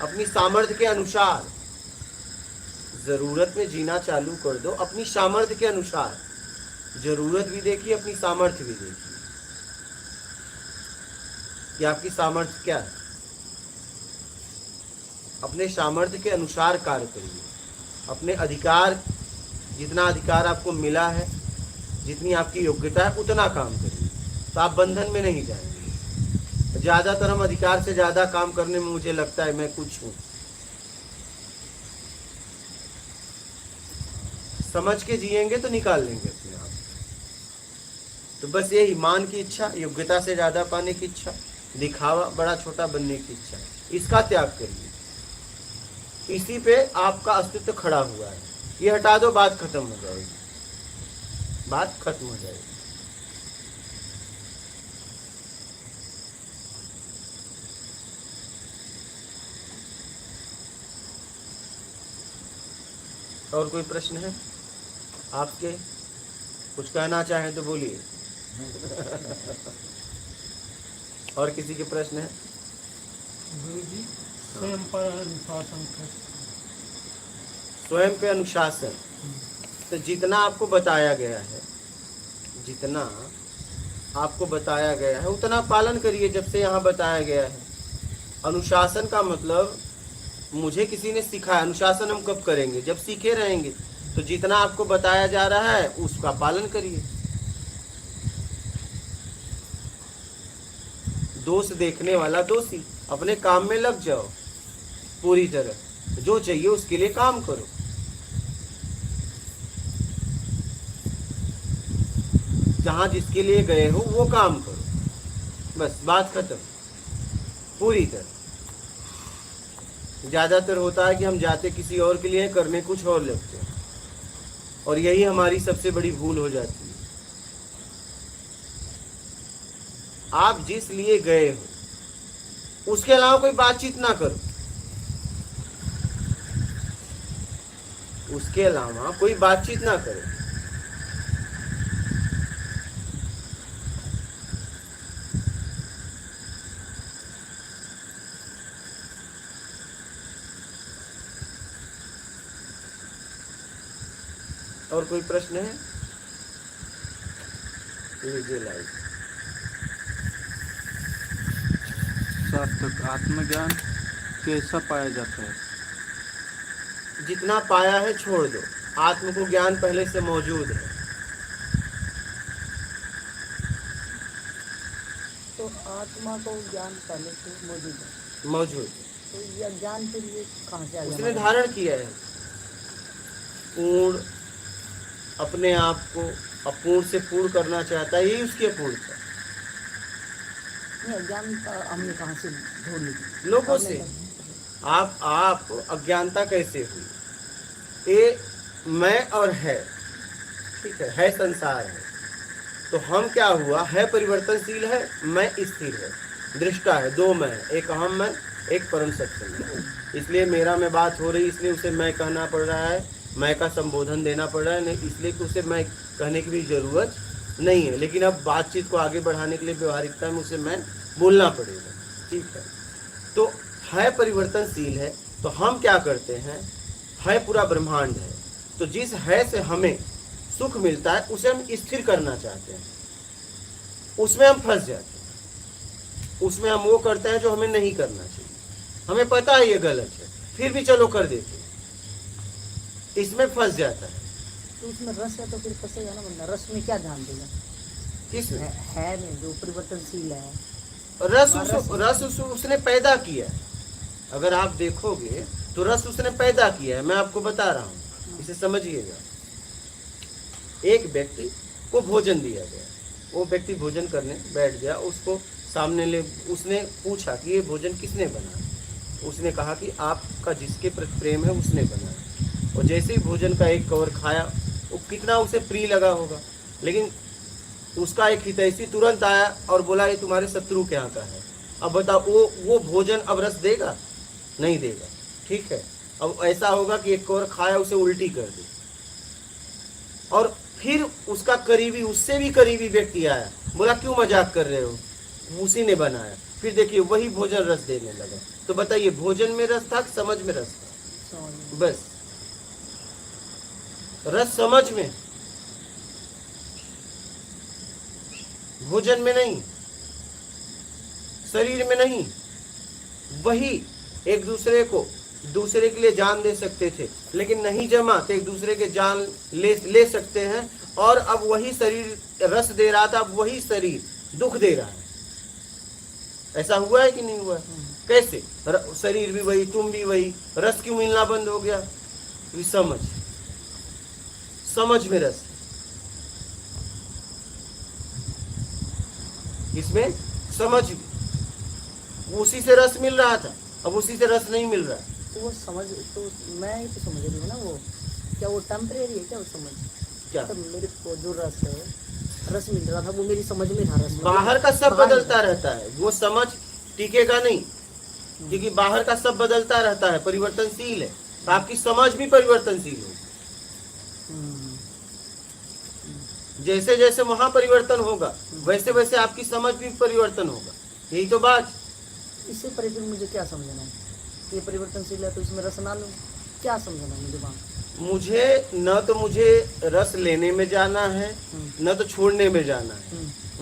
अपनी सामर्थ्य के अनुसार। जरूरत में जीना चालू कर दो अपनी सामर्थ्य के अनुसार। जरूरत भी देखिए, अपनी सामर्थ्य भी देखिए कि आपकी सामर्थ्य क्या है। अपने सामर्थ्य के अनुसार कार्य करिए। अपने अधिकार, जितना अधिकार आपको मिला है, जितनी आपकी योग्यता है, उतना काम करिए, तो आप बंधन में नहीं जाएंगे। ज्यादातर हम अधिकार से ज्यादा काम करने में मुझे लगता है मैं कुछ हूं। समझ के जिएंगे तो निकाल लेंगे अपने आप। तो बस यही मान की इच्छा, योग्यता से ज्यादा पाने की इच्छा, दिखावा, बड़ा छोटा बनने की इच्छा, इसका त्याग करिए। इसी पे आपका अस्तित्व खड़ा हुआ है। ये हटा दो, बात खत्म हो जाएगी, बात खत्म हो जाएगी। और कोई प्रश्न है आपके? कुछ कहना चाहें तो बोलिए। और किसी के प्रश्न है? गुरुजी, स्वयं पर अनुशासन कैसे? स्वयं पे अनुशासन, तो जितना आपको बताया गया है, जितना आपको बताया गया है उतना पालन करिए। जब से यहाँ बताया गया है, अनुशासन का मतलब मुझे किसी ने सिखाया। अनुशासन हम कब करेंगे? जब सीखे रहेंगे। तो जितना आपको बताया जा रहा है उसका पालन करिए। दोष देखने वाला दोषी, अपने काम में लग जाओ पूरी तरह। जो चाहिए उसके लिए काम करो। जहां जिसके लिए गए हो वो काम करो, बस बात खत्म पूरी तरह। ज्यादातर होता है कि हम जाते किसी और के लिए, करने कुछ और लगते हैं, और यही हमारी सबसे बड़ी भूल हो जाती है। आप जिस लिए गए हो उसके अलावा कोई बातचीत ना करो, उसके अलावा कोई बातचीत ना करो। और कोई प्रश्न है? लीजिए लाइव। सार्थक आत्मज्ञान कैसा पाया जाता है? जितना पाया है छोड़ दो। आत्म को ज्ञान पहले से मौजूद है। तो आत्मा को ज्ञान पहले से मौजूद है, मौजूद तो यह ज्ञान के लिए कहाँ से आ गया? उसने धारण किया है। पूर्ण अपने आप को अपूर्ण से पूर्ण करना चाहता है, यही उसकी अपूर्णता। नहीं, ज्ञान का हमने कहाँ से ढूंढ ली? लोगों से। आप अज्ञानता कैसे हुई? ये मैं और है, ठीक है संसार है। तो हम क्या हुआ? है परिवर्तनशील है, मैं स्थिर है, दृष्टा है, दो मैं, एक अहम मैं, एक परम सत्य मैं। इसलिए मेरा में बात हो रही, इसलिए उसे मैं कहना पड़ रहा है, मैं का संबोधन देना पड़ रहा है, नहीं इसलिए कि उसे मैं कहने की भी जरूरत नहीं है। लेकिन अब बातचीत को आगे बढ़ाने के लिए व्यवहारिकता में उसे मैं बोलना पड़ेगा, ठीक है। तो है परिवर्तनशील है, तो हम क्या करते हैं? है पूरा ब्रह्मांड है, तो जिस है से हमें सुख मिलता है उसे हम स्थिर करना चाहते हैं, उसमें हम फंस जाते हैं। उसमें हम वो करते हैं जो हमें नहीं करना चाहिए। हमें पता है ये गलत है, फिर भी चलो कर देते हैं, इसमें फंस जाता है। तो उसमें रस है, तो फिर फंसेगा ना बंदा। रस में क्या ध्यान देगा? किसमें? है में जो परिवर्तनशील है, रस उसने पैदा किया है। अगर आप देखोगे तो रस उसने पैदा किया है। मैं आपको बता रहा हूँ, इसे समझिएगा। एक व्यक्ति को भोजन दिया गया, वो व्यक्ति भोजन करने बैठ गया। उसको सामने ले उसने पूछा कि ये भोजन किसने बनाया? उसने कहा कि आपका जिसके प्रति प्रेम है उसने बनाया। और जैसे ही भोजन का एक कवर खाया, वो कितना उसे प्रिय लगा होगा। लेकिन उसका एक हितैषी तुरंत आया और बोला ये तुम्हारे शत्रु के यहाँ का है, अब बताओ वो भोजन अब रस देगा? नहीं देगा। ठीक है, अब ऐसा होगा कि एक और खाया उसे उल्टी कर दे, और फिर उसका करीबी, उससे भी करीबी व्यक्ति आया, बोला क्यों मजाक कर रहे हो, उसी ने बनाया। फिर देखिए वही भोजन रस देने लगा। तो बताइए भोजन में रस था कि समझ में रस था? समझ में। बस रस समझ में, भोजन में नहीं, शरीर में नहीं। वही एक दूसरे के लिए जान दे सकते थे, लेकिन नहीं जमा तो एक दूसरे के जान ले सकते हैं। और अब वही शरीर रस दे रहा था, अब वही शरीर दुख दे रहा है। ऐसा हुआ है कि नहीं हुआ? कैसे? शरीर भी वही, तुम भी वही, रस क्यों मिलना बंद हो गया? समझ में रस, इसमें समझ, उसी से रस मिल रहा था, अब उसी से रस नहीं मिल रहा। तो वो समझ, तो मैं ही तो समझ रही हूँ ना, वो क्या वो टेम्परेरी है क्या वो समझ? क्या? तो मेरे को जो रस मिल रहा था वो मेरी समझ में था। रस बाहर का सब बदलता रहता है, वो समझ टिकेगा नहीं, क्योंकि बाहर का सब बदलता रहता है, परिवर्तनशील है। तो आपकी समझ भी परिवर्तनशील है। जैसे जैसे वहां परिवर्तन होगा, वैसे वैसे आपकी समझ भी परिवर्तन होगा। यही तो बात। इससे परिवर्तन मुझे क्या समझना है? ये परिवर्तनशील है तो इसमें रस ना लूं, क्या समझना है मुझे वहाँ? मुझे रस लेने में जाना है, न तो छोड़ने में जाना है।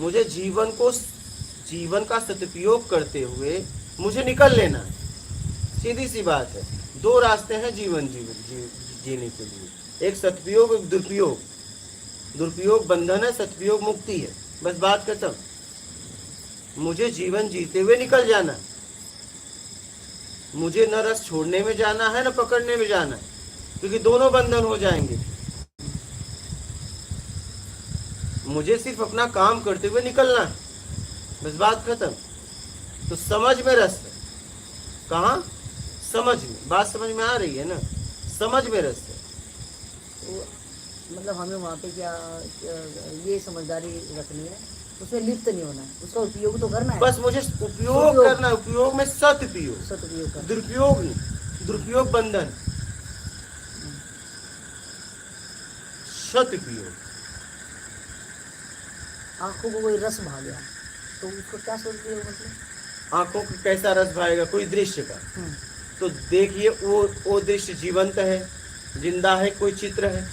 मुझे जीवन का सदुपयोग करते हुए मुझे निकल लेना है। सीधी सी बात है। दो रास्ते हैं जीने के लिए, एक सदुपयोग, एक दुरुपयोग। दुरुपयोग बंधन है, सदुपयोग मुक्ति है। बस बात खत्म। मुझे जीवन जीते हुए निकल जाना है। मुझे न रस छोड़ने में जाना है, न पकड़ने में जाना है, क्योंकि दोनों बंधन हो जाएंगे। मुझे सिर्फ अपना काम करते हुए निकलना है, बस बात खत्म। तो समझ में रस है। कहाँ? समझ में। बात समझ में आ रही है ना? समझ में रस है। तो मतलब हमें वहाँ पे क्या ये समझदारी रखनी है, उसमें लिप्त नहीं होना है, उसका उपयोग तो करना है। बस मुझे उपयोग करना है। उपयोग में सदुपयोग, सदुपयोग करना। दुरुपयोग नहीं। दुरुपयोग बंधन, सदुपयोग। आंखों को कोई रस भा गया तो उसको क्या सदुपयोग मतलब? आंखों को कैसा रस भाएगा? कोई दृश्य का। तो देखिए वो दृश्य जीवंत है, जिंदा है, कोई चित्र है,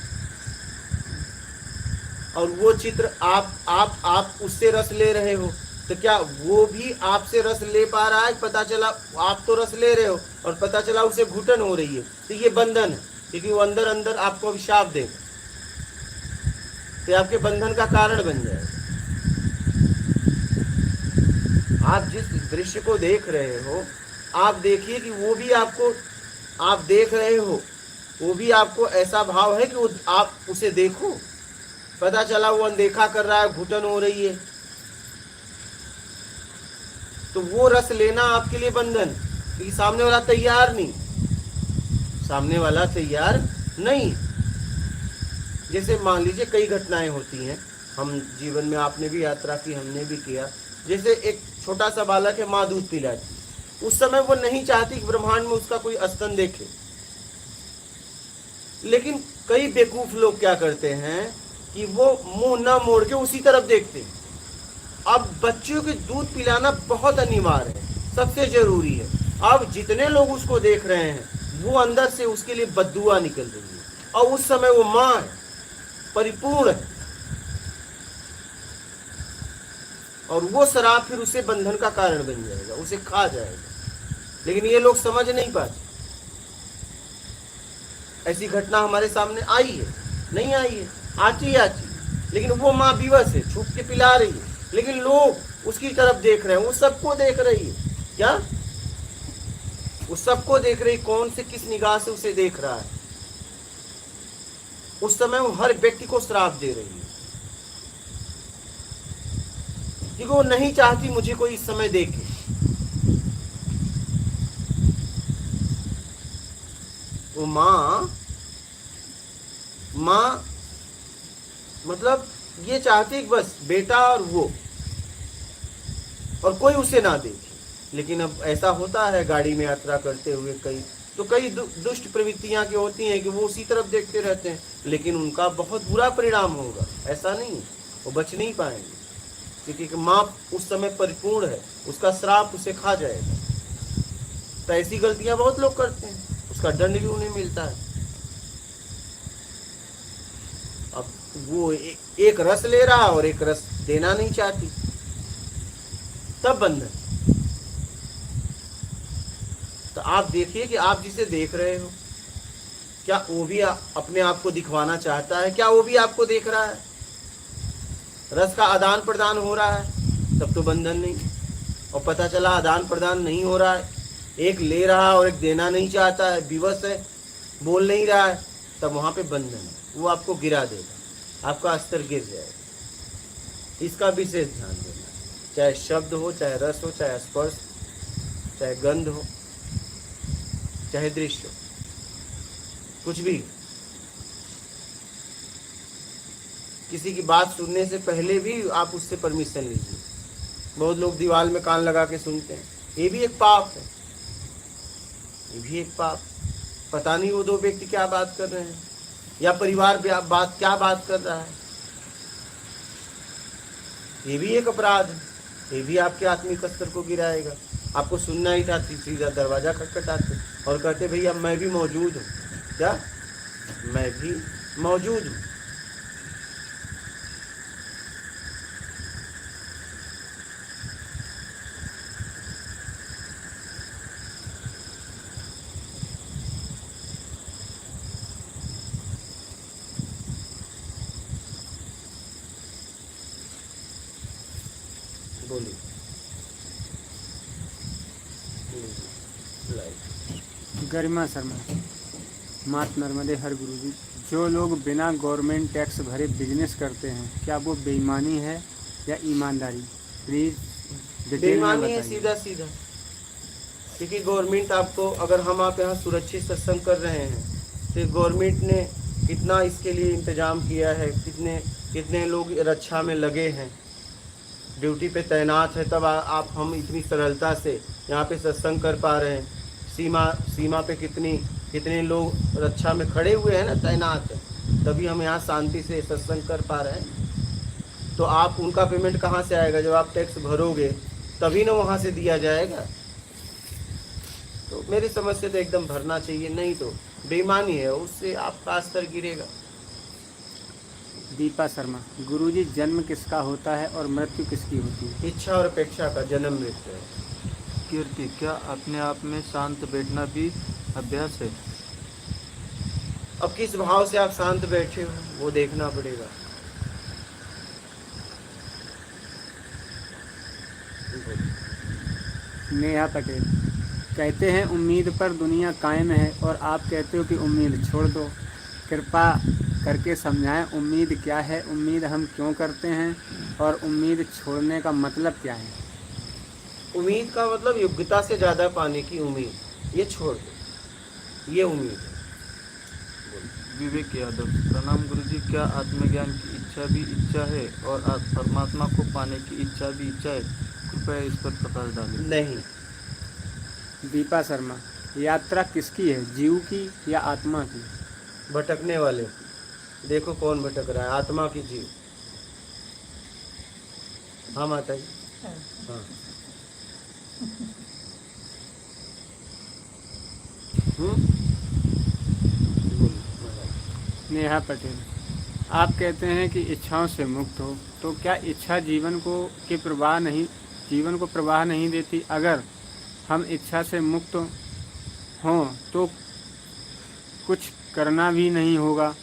और वो चित्र आप उससे रस ले रहे हो, तो क्या वो भी आपसे रस ले पा रहा है? पता चला आप तो रस ले रहे हो और पता चला उसे घुटन हो रही है, तो ये बंधन है, क्योंकि वो अंदर अंदर आपको अभिशाप देगा, तो आपके बंधन का कारण बन जाएगा। आप जिस दृश्य को देख रहे हो, आप देखिए कि वो भी आपको, आप देख रहे हो, वो भी आपको ऐसा भाव है कि वो आप उसे देखो। पता चला वो अनदेखा कर रहा है, घुटन हो रही है, तो वो रस लेना आपके लिए बंधन, क्योंकि सामने वाला तैयार नहीं, सामने वाला तैयार नहीं। जैसे मान लीजिए कई घटनाएं होती हैं, हम जीवन में, आपने भी यात्रा की, हमने भी किया। जैसे एक छोटा सा बालक है, माँ दूध पिलाती, उस समय वो नहीं चाहती कि ब्रह्मांड में उसका कोई स्तन देखे, लेकिन कई बेवकूफ लोग क्या करते हैं कि वो मुंह न मोड़ के उसी तरफ देखते हैं। अब बच्चों को दूध पिलाना बहुत अनिवार्य है, सबसे जरूरी है। अब जितने लोग उसको देख रहे हैं, वो अंदर से उसके लिए बद्दुआ निकल रही है, और उस समय वो माँ है, परिपूर्ण है, और वो शराब फिर उसे बंधन का कारण बन जाएगा, उसे खा जाएगा। लेकिन ये लोग समझ नहीं पाते। ऐसी घटना हमारे सामने आई है, नहीं आई है, आती, लेकिन वो माँ विवश है, छुप के पिला रही है, लेकिन लोग उसकी तरफ देख रहे हैं, वो सबको देख रही है। क्या? वो सबको देख रही, कौन से किस निगाह से उसे देख रहा है। उस समय वो हर व्यक्ति को श्राप दे रही है, क्योंकि वो नहीं चाहती मुझे कोई इस समय देखे। वो माँ मतलब ये चाहती कि बस बेटा और वो, और कोई उसे ना देखे। लेकिन अब ऐसा होता है गाड़ी में यात्रा करते हुए कई दुष्ट प्रवृत्तियां की होती हैं कि वो उसी तरफ देखते रहते हैं, लेकिन उनका बहुत बुरा परिणाम होगा। ऐसा नहीं, वो बच नहीं पाएंगे, क्योंकि माप उस समय परिपूर्ण है, उसका श्राप उसे खा जाएगा। तो ऐसी गलतियां बहुत लोग करते हैं, उसका दंड भी उन्हें मिलता है। अब वो एक रस ले रहा और एक रस देना नहीं चाहती, तब बंधन। तो आप देखिए कि आप जिसे देख रहे हो, क्या वो भी अपने आप को दिखवाना चाहता है? क्या वो भी आपको देख रहा है? रस का आदान प्रदान हो रहा है, तब तो बंधन नहीं। और पता चला आदान प्रदान नहीं हो रहा है, एक ले रहा और एक देना नहीं चाहता है, विवश है, बोल नहीं रहा है, तब वहां पे बंधन है। वो आपको गिरा देगा, आपका स्तर गिर जाएगा। इसका विशेष ध्यान देना, चाहे शब्द हो, चाहे रस हो, चाहे स्पर्श, चाहे गंध हो, चाहे दृश्य हो, कुछ भी। किसी की बात सुनने से पहले भी आप उससे परमिशन लीजिए। बहुत लोग दीवार में कान लगा के सुनते हैं, ये भी एक पाप है, ये भी एक पाप। पता नहीं वो दो व्यक्ति क्या बात कर रहे हैं, या परिवार क्या बात कर रहा है, ये भी एक अपराध है। ये भी आपके आत्मिक स्तर को गिराएगा। आपको सुनना ही था, सीधा दरवाजा खटखटाते और कहते भैया मैं भी मौजूद हूँ। क्या? मैं भी मौजूद हूँ। बोलिए। गरिमा शर्मा, मात नर्मदे हर गुरु जी। जो लोग बिना गवर्नमेंट टैक्स भरे बिजनेस करते हैं, क्या वो बेईमानी है या ईमानदारी? प्लीज डिटेल में बेईमानी है, बताइए। सीधा सीधा। क्योंकि गवर्नमेंट आपको, अगर हम आप यहाँ सुरक्षित सत्संग कर रहे हैं, तो गवर्नमेंट ने कितना इसके लिए इंतजाम किया है, कितने लोग रक्षा में लगे हैं, ड्यूटी पे तैनात है, तब आप हम इतनी सरलता से यहाँ पे सत्संग कर पा रहे हैं। सीमा पे कितने लोग रक्षा में खड़े हुए हैं ना, तैनात है, तभी हम यहाँ शांति से सत्संग कर पा रहे हैं। तो आप उनका पेमेंट कहाँ से आएगा? जब आप टैक्स भरोगे तभी ना वहाँ से दिया जाएगा। तो मेरी समझ से तो एकदम भरना चाहिए, नहीं तो बेईमानी है, उससे आपका स्तर गिरेगा। दीपा शर्मा, गुरुजी जन्म किसका होता है और मृत्यु किसकी होती है? इच्छा और अपेक्षा का जन्म मृत्यु है। कीर्ति, क्या अपने आप में शांत बैठना भी अभ्यास है? अब किस भाव से आप शांत बैठे हो वो देखना पड़ेगा। नेहा पटेल, कहते हैं उम्मीद पर दुनिया कायम है और आप कहते हो कि उम्मीद छोड़ दो। कृपा करके समझाएं उम्मीद क्या है, उम्मीद हम क्यों करते हैं और उम्मीद छोड़ने का मतलब क्या है? उम्मीद का मतलब योग्यता से ज़्यादा पाने की उम्मीद, ये छोड़ दो, ये उम्मीद है। विवेक यादव, प्रणाम गुरुजी। क्या आत्मज्ञान की इच्छा भी इच्छा है और परमात्मा को पाने की इच्छा भी इच्छा है? कृपया इस पर प्रकाश डालें। नहीं। दीपा शर्मा, यात्रा किसकी है, जीव की या आत्मा की? भटकने वाले, देखो कौन भटक रहा है, आत्मा की, जीव। हाँ माता जी। हाँ। नेहा पटेल, आप कहते हैं कि इच्छाओं से मुक्त हो, तो क्या इच्छा जीवन को प्रवाह नहीं देती? अगर हम इच्छा से मुक्त हों तो कुछ करना भी नहीं होगा,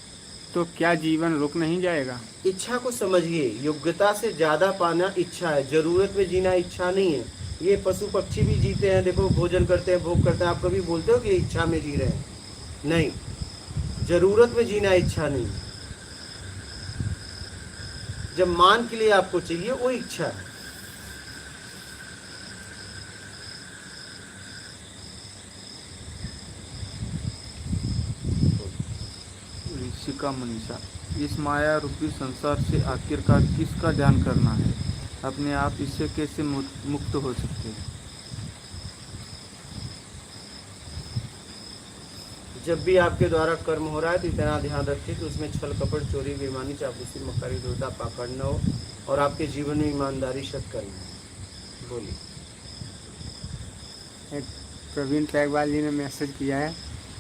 तो क्या जीवन रुक नहीं जाएगा? इच्छा को समझिए, योग्यता से ज़्यादा पाना इच्छा है, जरूरत में जीना इच्छा नहीं है। ये पशु पक्षी भी जीते हैं, देखो भोजन करते हैं, भोग करते हैं। आप कभी बोलते हो कि इच्छा में जी रहे हैं? नहीं, जरूरत में जीना इच्छा नहीं। जब मान के लिए आपको चाहिए वो इच्छा है। ऋषिका मनीषा, इस माया रूपी संसार से आखिरकार किसका ध्यान करना है? अपने आप इससे कैसे मुक्त हो सकते हैं? जब भी आपके द्वारा कर्म हो रहा है तो इतना ध्यान रखिए कि उसमें छल कपट चोरी बेईमानी चापलूसी मक्कारी दुर्दा पाकड़ न हो और आपके जीवन में ईमानदारी शत करनी है। बोलिए। एक प्रवीण टैगवाल जी ने मैसेज किया है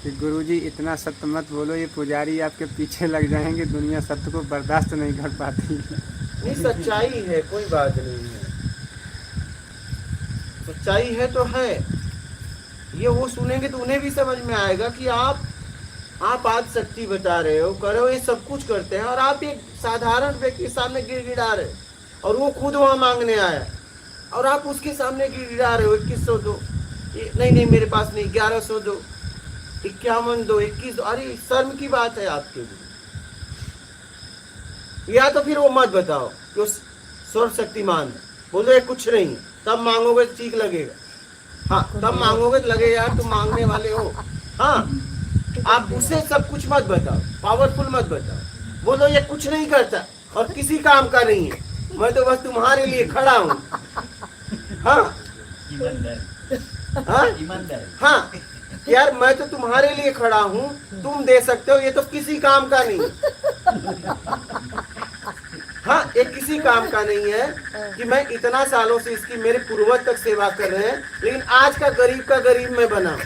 कि गुरुजी इतना सत्य मत बोलो, ये पुजारी आपके पीछे लग जाएंगे, दुनिया सत्य को बर्दाश्त नहीं कर पाती। नहीं, सच्चाई है, कोई बात नहीं है, सच्चाई है तो है। ये वो सुनेंगे तो उन्हें भी समझ में आएगा कि आप आज सच्ची बता रहे हो, करो, ये सब कुछ करते हैं और आप एक साधारण व्यक्ति के सामने गिड़गिड़ा रहे हो और वो खुद वहां मांगने आया और आप उसके सामने गिड़गिड़ा रहे हो 2100 दो, नहीं मेरे पास नहीं, 1100 दो, 51 दो, 21 दो। अरे शर्म की बात है आपके लिए। या तो फिर वो मत बताओ कि वो सर्वशक्तिमान है, बोलो ये कुछ नहीं है, तब मांगोगे तो ठीक लगेगा। हाँ, तब मांगोगे तो लगेगा यार तुम मांगने वाले हो। हाँ, आप उसे सब कुछ मत बताओ, पावरफुल मत बताओ, बोलो ये कुछ नहीं करता और किसी काम का नहीं है, मैं तो बस तुम्हारे लिए खड़ा हूँ। हाँ हाँ हाँ, यार मैं तो तुम्हारे लिए खड़ा हूँ, तुम दे सकते हो, ये तो किसी काम का नहीं। हाँ, ये किसी काम का नहीं है कि मैं इतना सालों से इसकी मेरे पूर्वज तक सेवा कर रहे हैं, लेकिन आज का गरीब मैं बना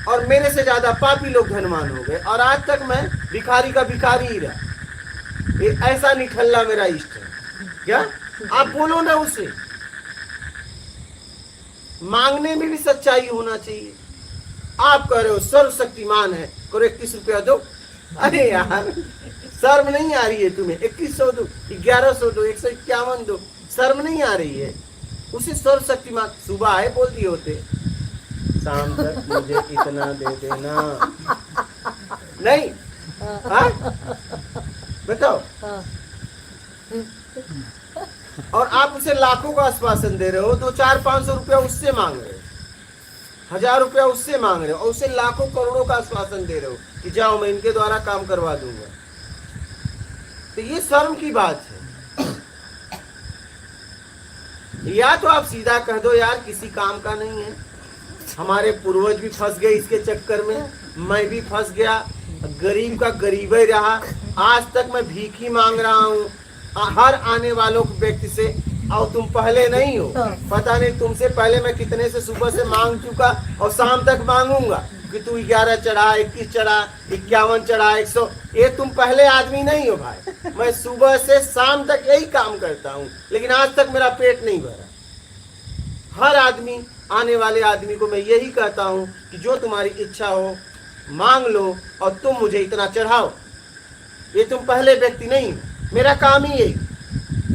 और मेरे से ज्यादा पापी लोग धनवान हो गए और आज तक मैं भिखारी का भिखारी ही रहा। ये ऐसा निठल्ला मेरा इष्ट है क्या? आप बोलो ना उसे। मांगने में भी सच्चाई होना चाहिए। आप कह रहे हो सर्वशक्तिमान है, करो 21 रुपया दो। अरे यार शर्म नहीं आ रही है तुम्हें? 2100 दो, 1100 दो, 151 दो, शर्म नहीं आ रही है? उसे सर्वशक्तिमान सुबह आए बोल दिए होते शाम तक मुझे इतना दे देना। नहीं, हाँ बताओ। और आप उसे लाखों का आश्वासन दे रहे हो, 200-400-500 रुपया उससे मांग रहे हो, 1000 रुपया उससे मांग रहे हो और उसे लाखों करोड़ों का आश्वासन दे रहे हो कि जाओ मैं इनके द्वारा काम करवा दूंगा। तो ये शर्म की बात है। या तो आप सीधा कह दो यार किसी काम का नहीं है, हमारे पूर्वज भी फंस गए इसके चक्कर में, मैं भी फंस गया, गरीब का गरीब ही रहा, आज तक मैं भीख ही मांग रहा हूँ हर आने वालों व्यक्ति से, और तुम पहले नहीं हो, पता नहीं तुमसे पहले मैं कितने से सुबह से मांग चुका और शाम तक मांगूंगा कि तू 11 चढ़ा, 21 चढ़ा, 51 चढ़ा, 100। ये तुम पहले आदमी नहीं हो भाई, मैं सुबह से शाम तक यही काम करता हूँ, लेकिन आज तक मेरा पेट नहीं भरा। हर आदमी, आने वाले आदमी को मैं यही कहता हूँ कि जो तुम्हारी इच्छा हो मांग लो और तुम मुझे इतना चढ़ाओ। ये तुम पहले व्यक्ति नहीं, मेरा काम ही यही,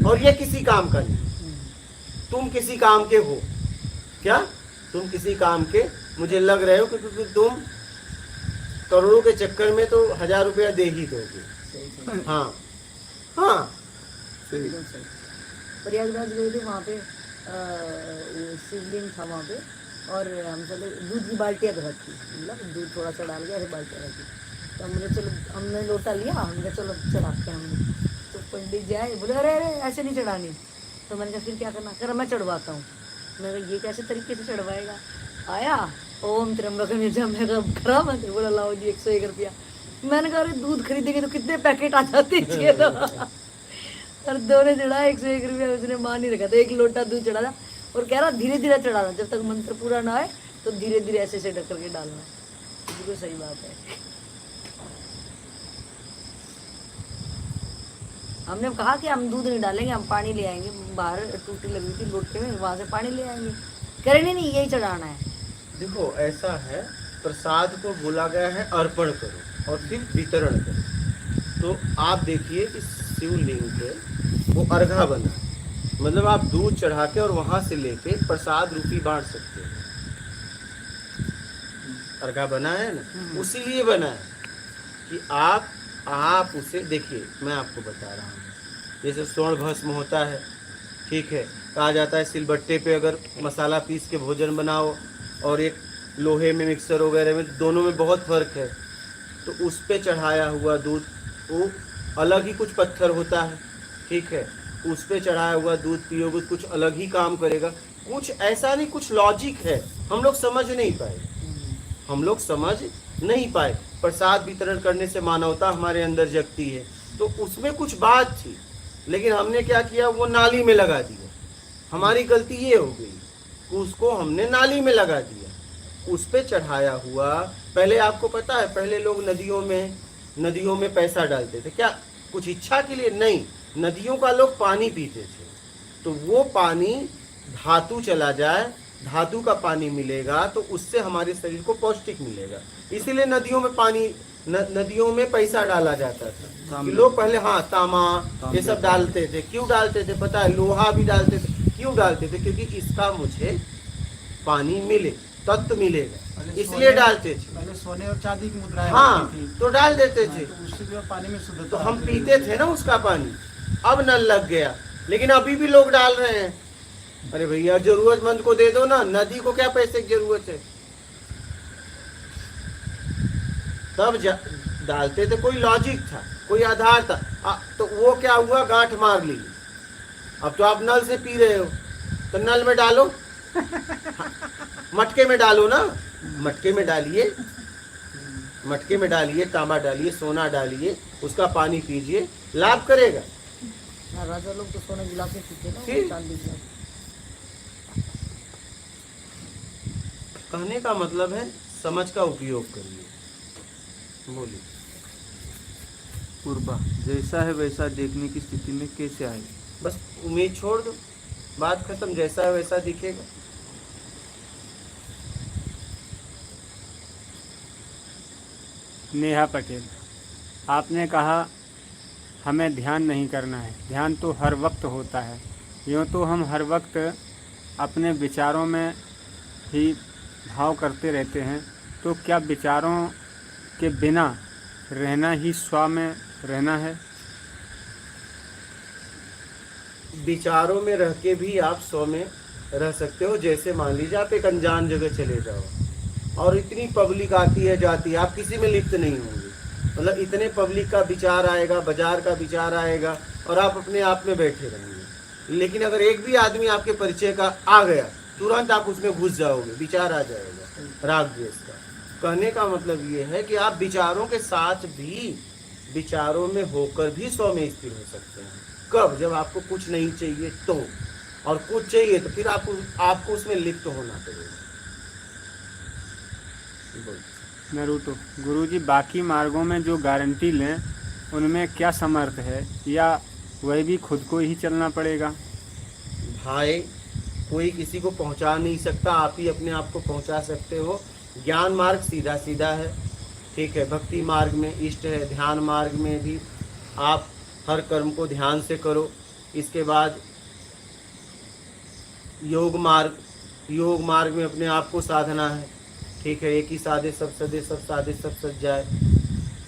और ये किसी काम का नहीं। तुम किसी काम के हो क्या? तुम किसी काम के मुझे लग रहे हो क्योंकि तुम करोड़ों के चक्कर में तो 1000 रुपया दे ही दोगे। हाँ हाँ, प्रयागराज गए थे, वहाँ पे शिवलिंग था वहाँ पे, और हम चले, दूध की बाल्टियाँ रखी, मतलब दूध थोड़ा सा डाल के ऐसे बाल्टियाँ रखी, तो हमने लोटा लिया, हमने कहा चलो चढ़ाते हैं हमने। तो पंडित जी आए, बोले अरे ऐसे नहीं चढ़ानी। तो मैंने कहा फिर क्या करना? कह रहा मैं चढ़वाता हूँ। मैं कहा ये कैसे तरीके से चढ़वाएगा? आया ओम त्र्यंबकम यजामहे, मैं कहा खरा मत, बोला लाओ जी 101 रुपया। मैंने कहा अरे दूध खरीदेंगे तो कितने पैकेट आ जाते हैं तो और दोनों चढ़ा 101 रुपया, उसने मान ही रखा था, 1 लोटा दूध चढ़ा था और कह रहा धीरे धीरे चढ़ाना, जब तक मंत्र पूरा ना आए तो धीरे धीरे ऐसे ऐसे ढक करके डालना। बिल्कुल सही बात है। हमने कहा कि हम दूध नहीं डालेंगे, हम पानी ले आएंगे, बाहर टूटी लगी थी लोटे में, वहाँ से पानी ले आएंगे। कह रहे नहीं यही चढ़ाना है। देखो ऐसा है, प्रसाद को बोला गया है अर्पण करो और फिर वितरण करो। तो आप देखिए कि शिवलिंग पे वो अर्घा बना, मतलब आप दूध चढ़ा के और वहां से लेके प्रसाद रूपी बांट सकते हैं। अर्घा बना है ना, उसी लिए बना है कि आप उसे देखिए। मैं आपको बता रहा हूँ, जैसे स्वर्ण भस्म होता है, ठीक है, कहा जाता है सिलबट्टे पे अगर मसाला पीस के भोजन बनाओ और एक लोहे में मिक्सर वगैरह में, दोनों में बहुत फर्क है। तो उस पे चढ़ाया हुआ दूध वो अलग ही कुछ पत्थर होता है, ठीक है, उस पे चढ़ाया हुआ दूध पियोगे कुछ अलग ही काम करेगा। कुछ ऐसा नहीं, कुछ लॉजिक है, हम लोग समझ नहीं पाए। हम लोग समझ नहीं पाए। प्रसाद वितरण करने से मानवता हमारे अंदर जगती है, तो उसमें कुछ बात थी, लेकिन हमने क्या किया, वो नाली में लगा दिया। हमारी गलती ये हो गई कि उसको हमने नाली में लगा दिया, उस पे चढ़ाया हुआ। पहले आपको पता है, पहले लोग नदियों में पैसा डालते थे, क्या कुछ इच्छा के लिए? नहीं, नदियों का लोग पानी पीते थे, तो वो पानी धातु चला जाए, धातु का पानी मिलेगा तो उससे हमारे शरीर को पौष्टिक मिलेगा। इसीलिए नदियों में पैसा डाला जाता था कि लोग पहले, हाँ, तांबा ये सब डालते थे। क्यों डालते थे पता है? लोहा भी डालते थे। क्यों डालते थे? क्योंकि इसका मुझे पानी मिले, तत्व मिलेगा, इसलिए डालते थे। पहले सोने और चांदी की मुद्राएं हाँ, होती थी, तो डाल देते थे, तो उससे जो है पानी में शुद्धता तो हम आती पीते थे ना उसका पानी। अब नल लग गया, लेकिन अभी भी लोग डाल रहे हैं। अरे भैया, जरूरतमंद को दे दो ना, नदी को क्या पैसे की जरूरत है? तब डालते थे, कोई लॉजिक था, कोई आधार था। तो वो क्या हुआ, गांठ मार ली। अब तो आप नल से पी रहे हो, तो नल में डालो, मटके में डालो ना, मटके में डालिए, मटके में डालिए, तांबा डालिए, सोना डालिए, उसका पानी पीजिए, लाभ करेगा। हाँ, राजा लोग तो सोने गिलास में पीते ना, ठीक। चांदी गिलास। कहने का मतलब है, समझ का उपयोग करिए। बोलिए। पूर्वा, जैसा है वैसा देखने की स्थिति में कैसे आए? बस उम्मीद छोड़ दो, बात खत्म, जैसा है वैसा दिखेगा। नेहा पटेल, आपने कहा हमें ध्यान नहीं करना है, ध्यान तो हर वक्त होता है। यूँ तो हम हर वक्त अपने विचारों में ही भाव करते रहते हैं, तो क्या विचारों के बिना रहना ही स्व में रहना है? विचारों में रह के भी आप सौ में रह सकते हो। जैसे मान लीजिए आप एक अनजान जगह चले जाओ और इतनी पब्लिक आती है जाती है, आप किसी में लिप्त नहीं होंगे। मतलब इतने पब्लिक का विचार आएगा, बाजार का विचार आएगा, और आप अपने आप में बैठे रहेंगे। लेकिन अगर एक भी आदमी आपके परिचय का आ गया, तुरंत आप उसमें घुस जाओगे, विचार आ जाएगा राग द्वेष का। कहने का मतलब ये है कि आप विचारों के साथ भी, विचारों में होकर भी सौ में स्थिर हो सकते हैं। कब? जब आपको कुछ नहीं चाहिए तो, और कुछ चाहिए तो फिर आपको उसमें लिप्त होना पड़ेगा। नरूटो, गुरुजी, बाकी मार्गों में जो गारंटी लें उनमें क्या समर्थ है, या वह भी खुद को ही चलना पड़ेगा? भाई, कोई किसी को पहुंचा नहीं सकता, आप ही अपने आप को पहुंचा सकते हो। ज्ञान मार्ग सीधा सीधा है, ठीक है। भक्ति मार्ग में इष्ट है, ध्यान मार्ग में भी आप हर कर्म को ध्यान से करो। इसके बाद योग मार्ग में अपने आप को साधना है, ठीक है। एक ही साधे सब सदे, सब साधे सब सज जाए।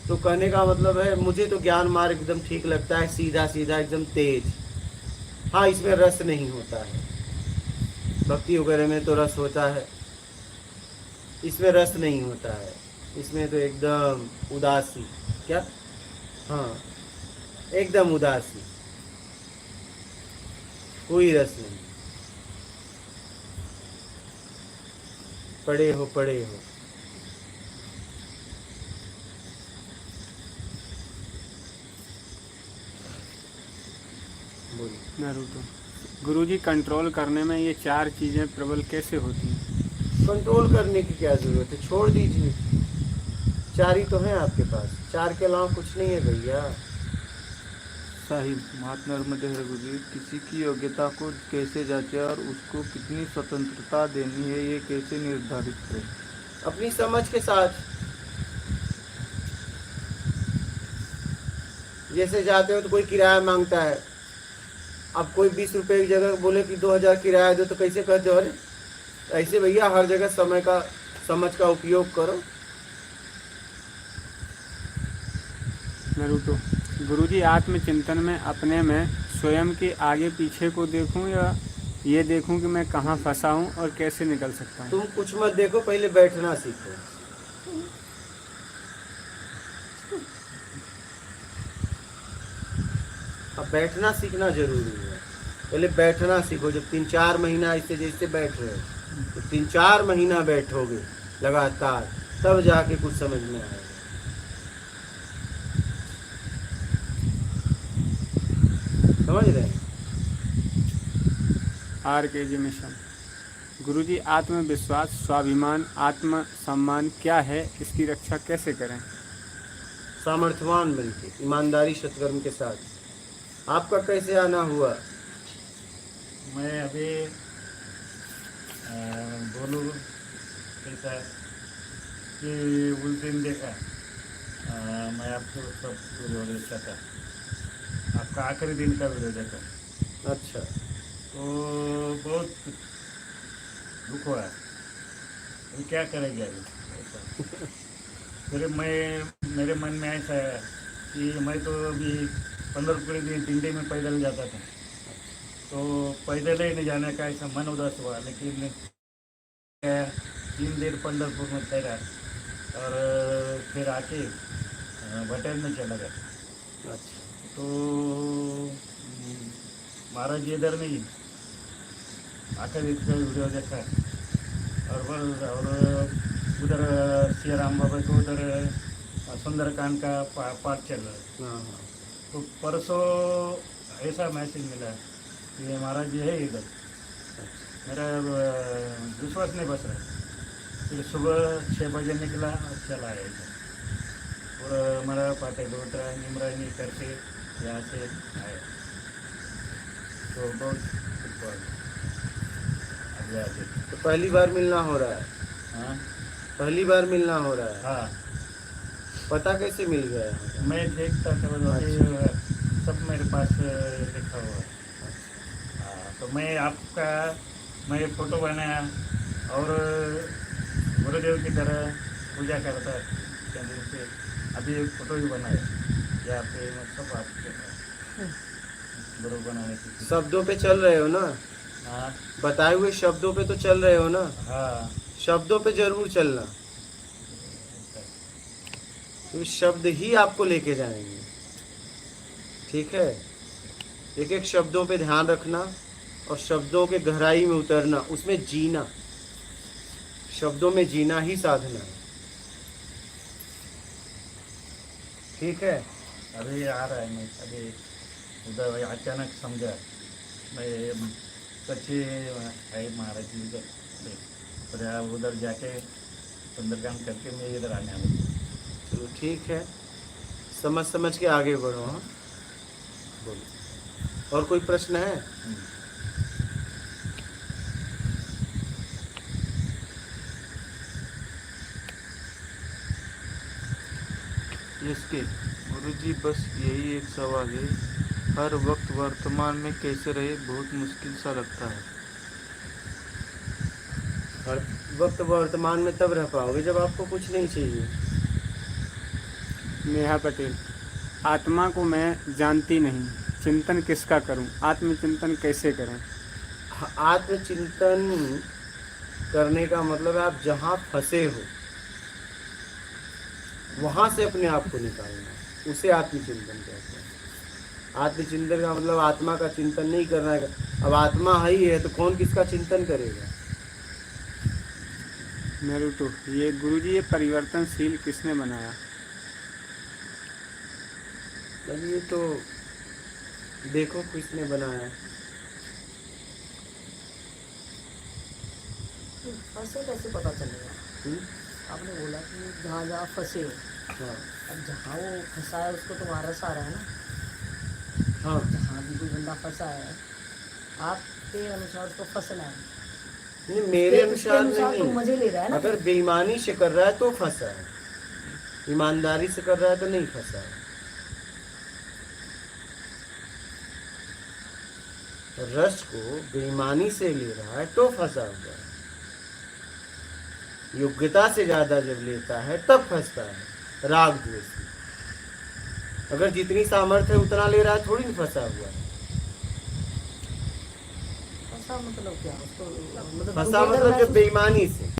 तो कहने का मतलब है, मुझे तो ज्ञान मार्ग एकदम ठीक लगता है, सीधा सीधा, एकदम तेज। हाँ, इसमें रस नहीं होता है, भक्ति वगैरह में तो रस होता है, इसमें रस नहीं होता है। इसमें तो एकदम उदासी, क्या? हाँ, एकदम उदासी, कोई रस नहीं। पड़े हो। बोलिए। नरूटो, गुरुजी, कंट्रोल करने में ये चार चीज़ें प्रबल कैसे होती हैं? कंट्रोल करने की क्या जरूरत है, छोड़ दीजिए। चार ही तो हैं आपके पास, चार के अलावा कुछ नहीं है भैया। साहिब, महात्मा नर्मदे हर गुरुजी, किसी की योग्यता को कैसे जांचे और उसको कितनी स्वतंत्रता देनी है, ये कैसे निर्धारित करें? अपनी समझ के साथ। जैसे जाते हो तो कोई किराया मांगता है, अब कोई 20 रुपए की जगह बोले कि 2000 किराया दो, तो कैसे कहते हो? अरे ऐसे भैया, हर जगह समझ का उपयोग करो। नरूटो, गुरुजी, आत्मचिंतन में अपने में स्वयं के आगे पीछे को देखूं, या ये देखूं कि मैं कहाँ फंसा हूँ और कैसे निकल सकता हूँ? तुम कुछ मत देखो, पहले बैठना सीखो। अब बैठना सीखना जरूरी है, पहले बैठना सीखो। जब 3-4 महीना ऐसे जैसे बैठ रहे हो, तो 3-4 महीना बैठोगे लगातार, तब जाके कुछ समझ में आएगा। समझ रहे हैं? RKG mission. गुरुजी, आत्मविश्वास, स्वाभिमान, आत्म सम्मान क्या है? इसकी रक्षा कैसे करें? सामर्थ्यवान बनके, ईमानदारी सत्कर्म के साथ। आपका कैसे आना हुआ? मैं अभी बोलूँ कैसा कि उस दिन देखा मैं आपको सब वीडियो देखा था, आपका आखिरी दिन का वीडियो देखा अच्छा। तो बहुत दुख हुआ। अभी क्या करेंगे अभी ऐसा? फिर मेरे मन में ऐसा है कि मैं तो अभी 15 दिन टिंडे में पैदल जाता था, तो पैदल ही नहीं जाने का ऐसा मन उदास हुआ। लेकिन 3 दिन पंढरपुर में ठहरा और फिर आके भटेल में चला गया। अच्छा। तो महाराज जी इधर नहीं, आखिर इसका वीडियो देखा और उधर श्री राम बाबा को उधर सुंदरकांड का पाठ चल रहा है। हाँ हाँ। तो परसों ऐसा मैसेज मिला कि महाराज जी है इधर। मेरा विश्वास नहीं बस रहा। फिर सुबह 6 बजे निकला और चला आया इधर, और मेरा पाटे गोटरा निमरानी करके यहाँ से आया। तो बहुत दुख हुआ अभी आके। तो पहली बार मिलना हो रहा है? हाँ पहली बार मिलना हो रहा है। हाँ, पता कैसे मिल गया है? मैं देखता था अभी सब मेरे पास लिखा हुआ है। हाँ, तो मैं फ़ोटो बनाया और गुरुदेव की तरह पूजा करता चंद्र से। अभी एक फ़ोटो भी बनाया यहाँ पे, मतलब आपके गुरु बनाने की। शब्दों पे चल रहे हो ना? हाँ बताए हुए शब्दों पे तो चल रहे हो ना? हाँ, शब्दों पे जरूर चलना, तो शब्द ही आपको लेके जाएंगे। ठीक है? एक एक शब्दों पे ध्यान रखना और शब्दों के गहराई में उतरना, उसमें जीना। शब्दों में जीना ही साधना है। ठीक है? अभी आ रहा है। मैं अभी उधर अचानक समझा मैं सच्ची है महाराज जी उधर, फिर उधर जाके सुंदरकांड करके मैं इधर आने वाला। चलो ठीक है, समझ के आगे बढ़ो। हाँ बोलो। और कोई प्रश्न है? इसके गुरुजी, बस यही एक सवाल है, हर वक्त वर्तमान में कैसे रहे, बहुत मुश्किल सा लगता है। हर वक्त वर्तमान में तब रह पाओगे जब आपको कुछ नहीं चाहिए। नेहा पटेल। आत्मा को मैं जानती नहीं, चिंतन किसका करूं? आत्मचिंतन कैसे करें? आत्मचिंतन करने का मतलब है आप जहाँ फंसे हो वहाँ से अपने आप को निकालना, उसे आत्मचिंतन कहते हैं। आत्मचिंतन का मतलब आत्मा का चिंतन नहीं करना है। अब आत्मा ही है तो कौन किसका चिंतन करेगा? नरुतो। ये गुरुजी, ये परिवर्तनशील किसने बनाया? अब ये तो देखो किसने बनाया। फंसे कैसे पता चलेगा? आपने बोला कि जहाँ जहाँ फंसे हो, हाँ अब जहाँ वो फंसा है उसको तो वारस आ रहा है ना। हाँ। जहाँ भी कोई बंदा फंसा है, आपके अनुसार उसको फंसना है। नहीं, मेरे अनुसार तो नहीं। मजे ले रहा है ना। अगर बेईमानी से कर रहा है तो फंसा है, ईमानदारी से कर रहा है तो नहीं फंसा है। रस को बेईमानी से ले रहा है तो फंसा हुआ है। योग्यता से ज्यादा जब लेता है तब फंसता है, राग द्वेष में। अगर जितनी सामर्थ्य है उतना ले रहा है, थोड़ी नहीं फंसा हुआ है। फंसा मतलब क्या? उसको मतलब फंसा मतलब जब बेईमानी से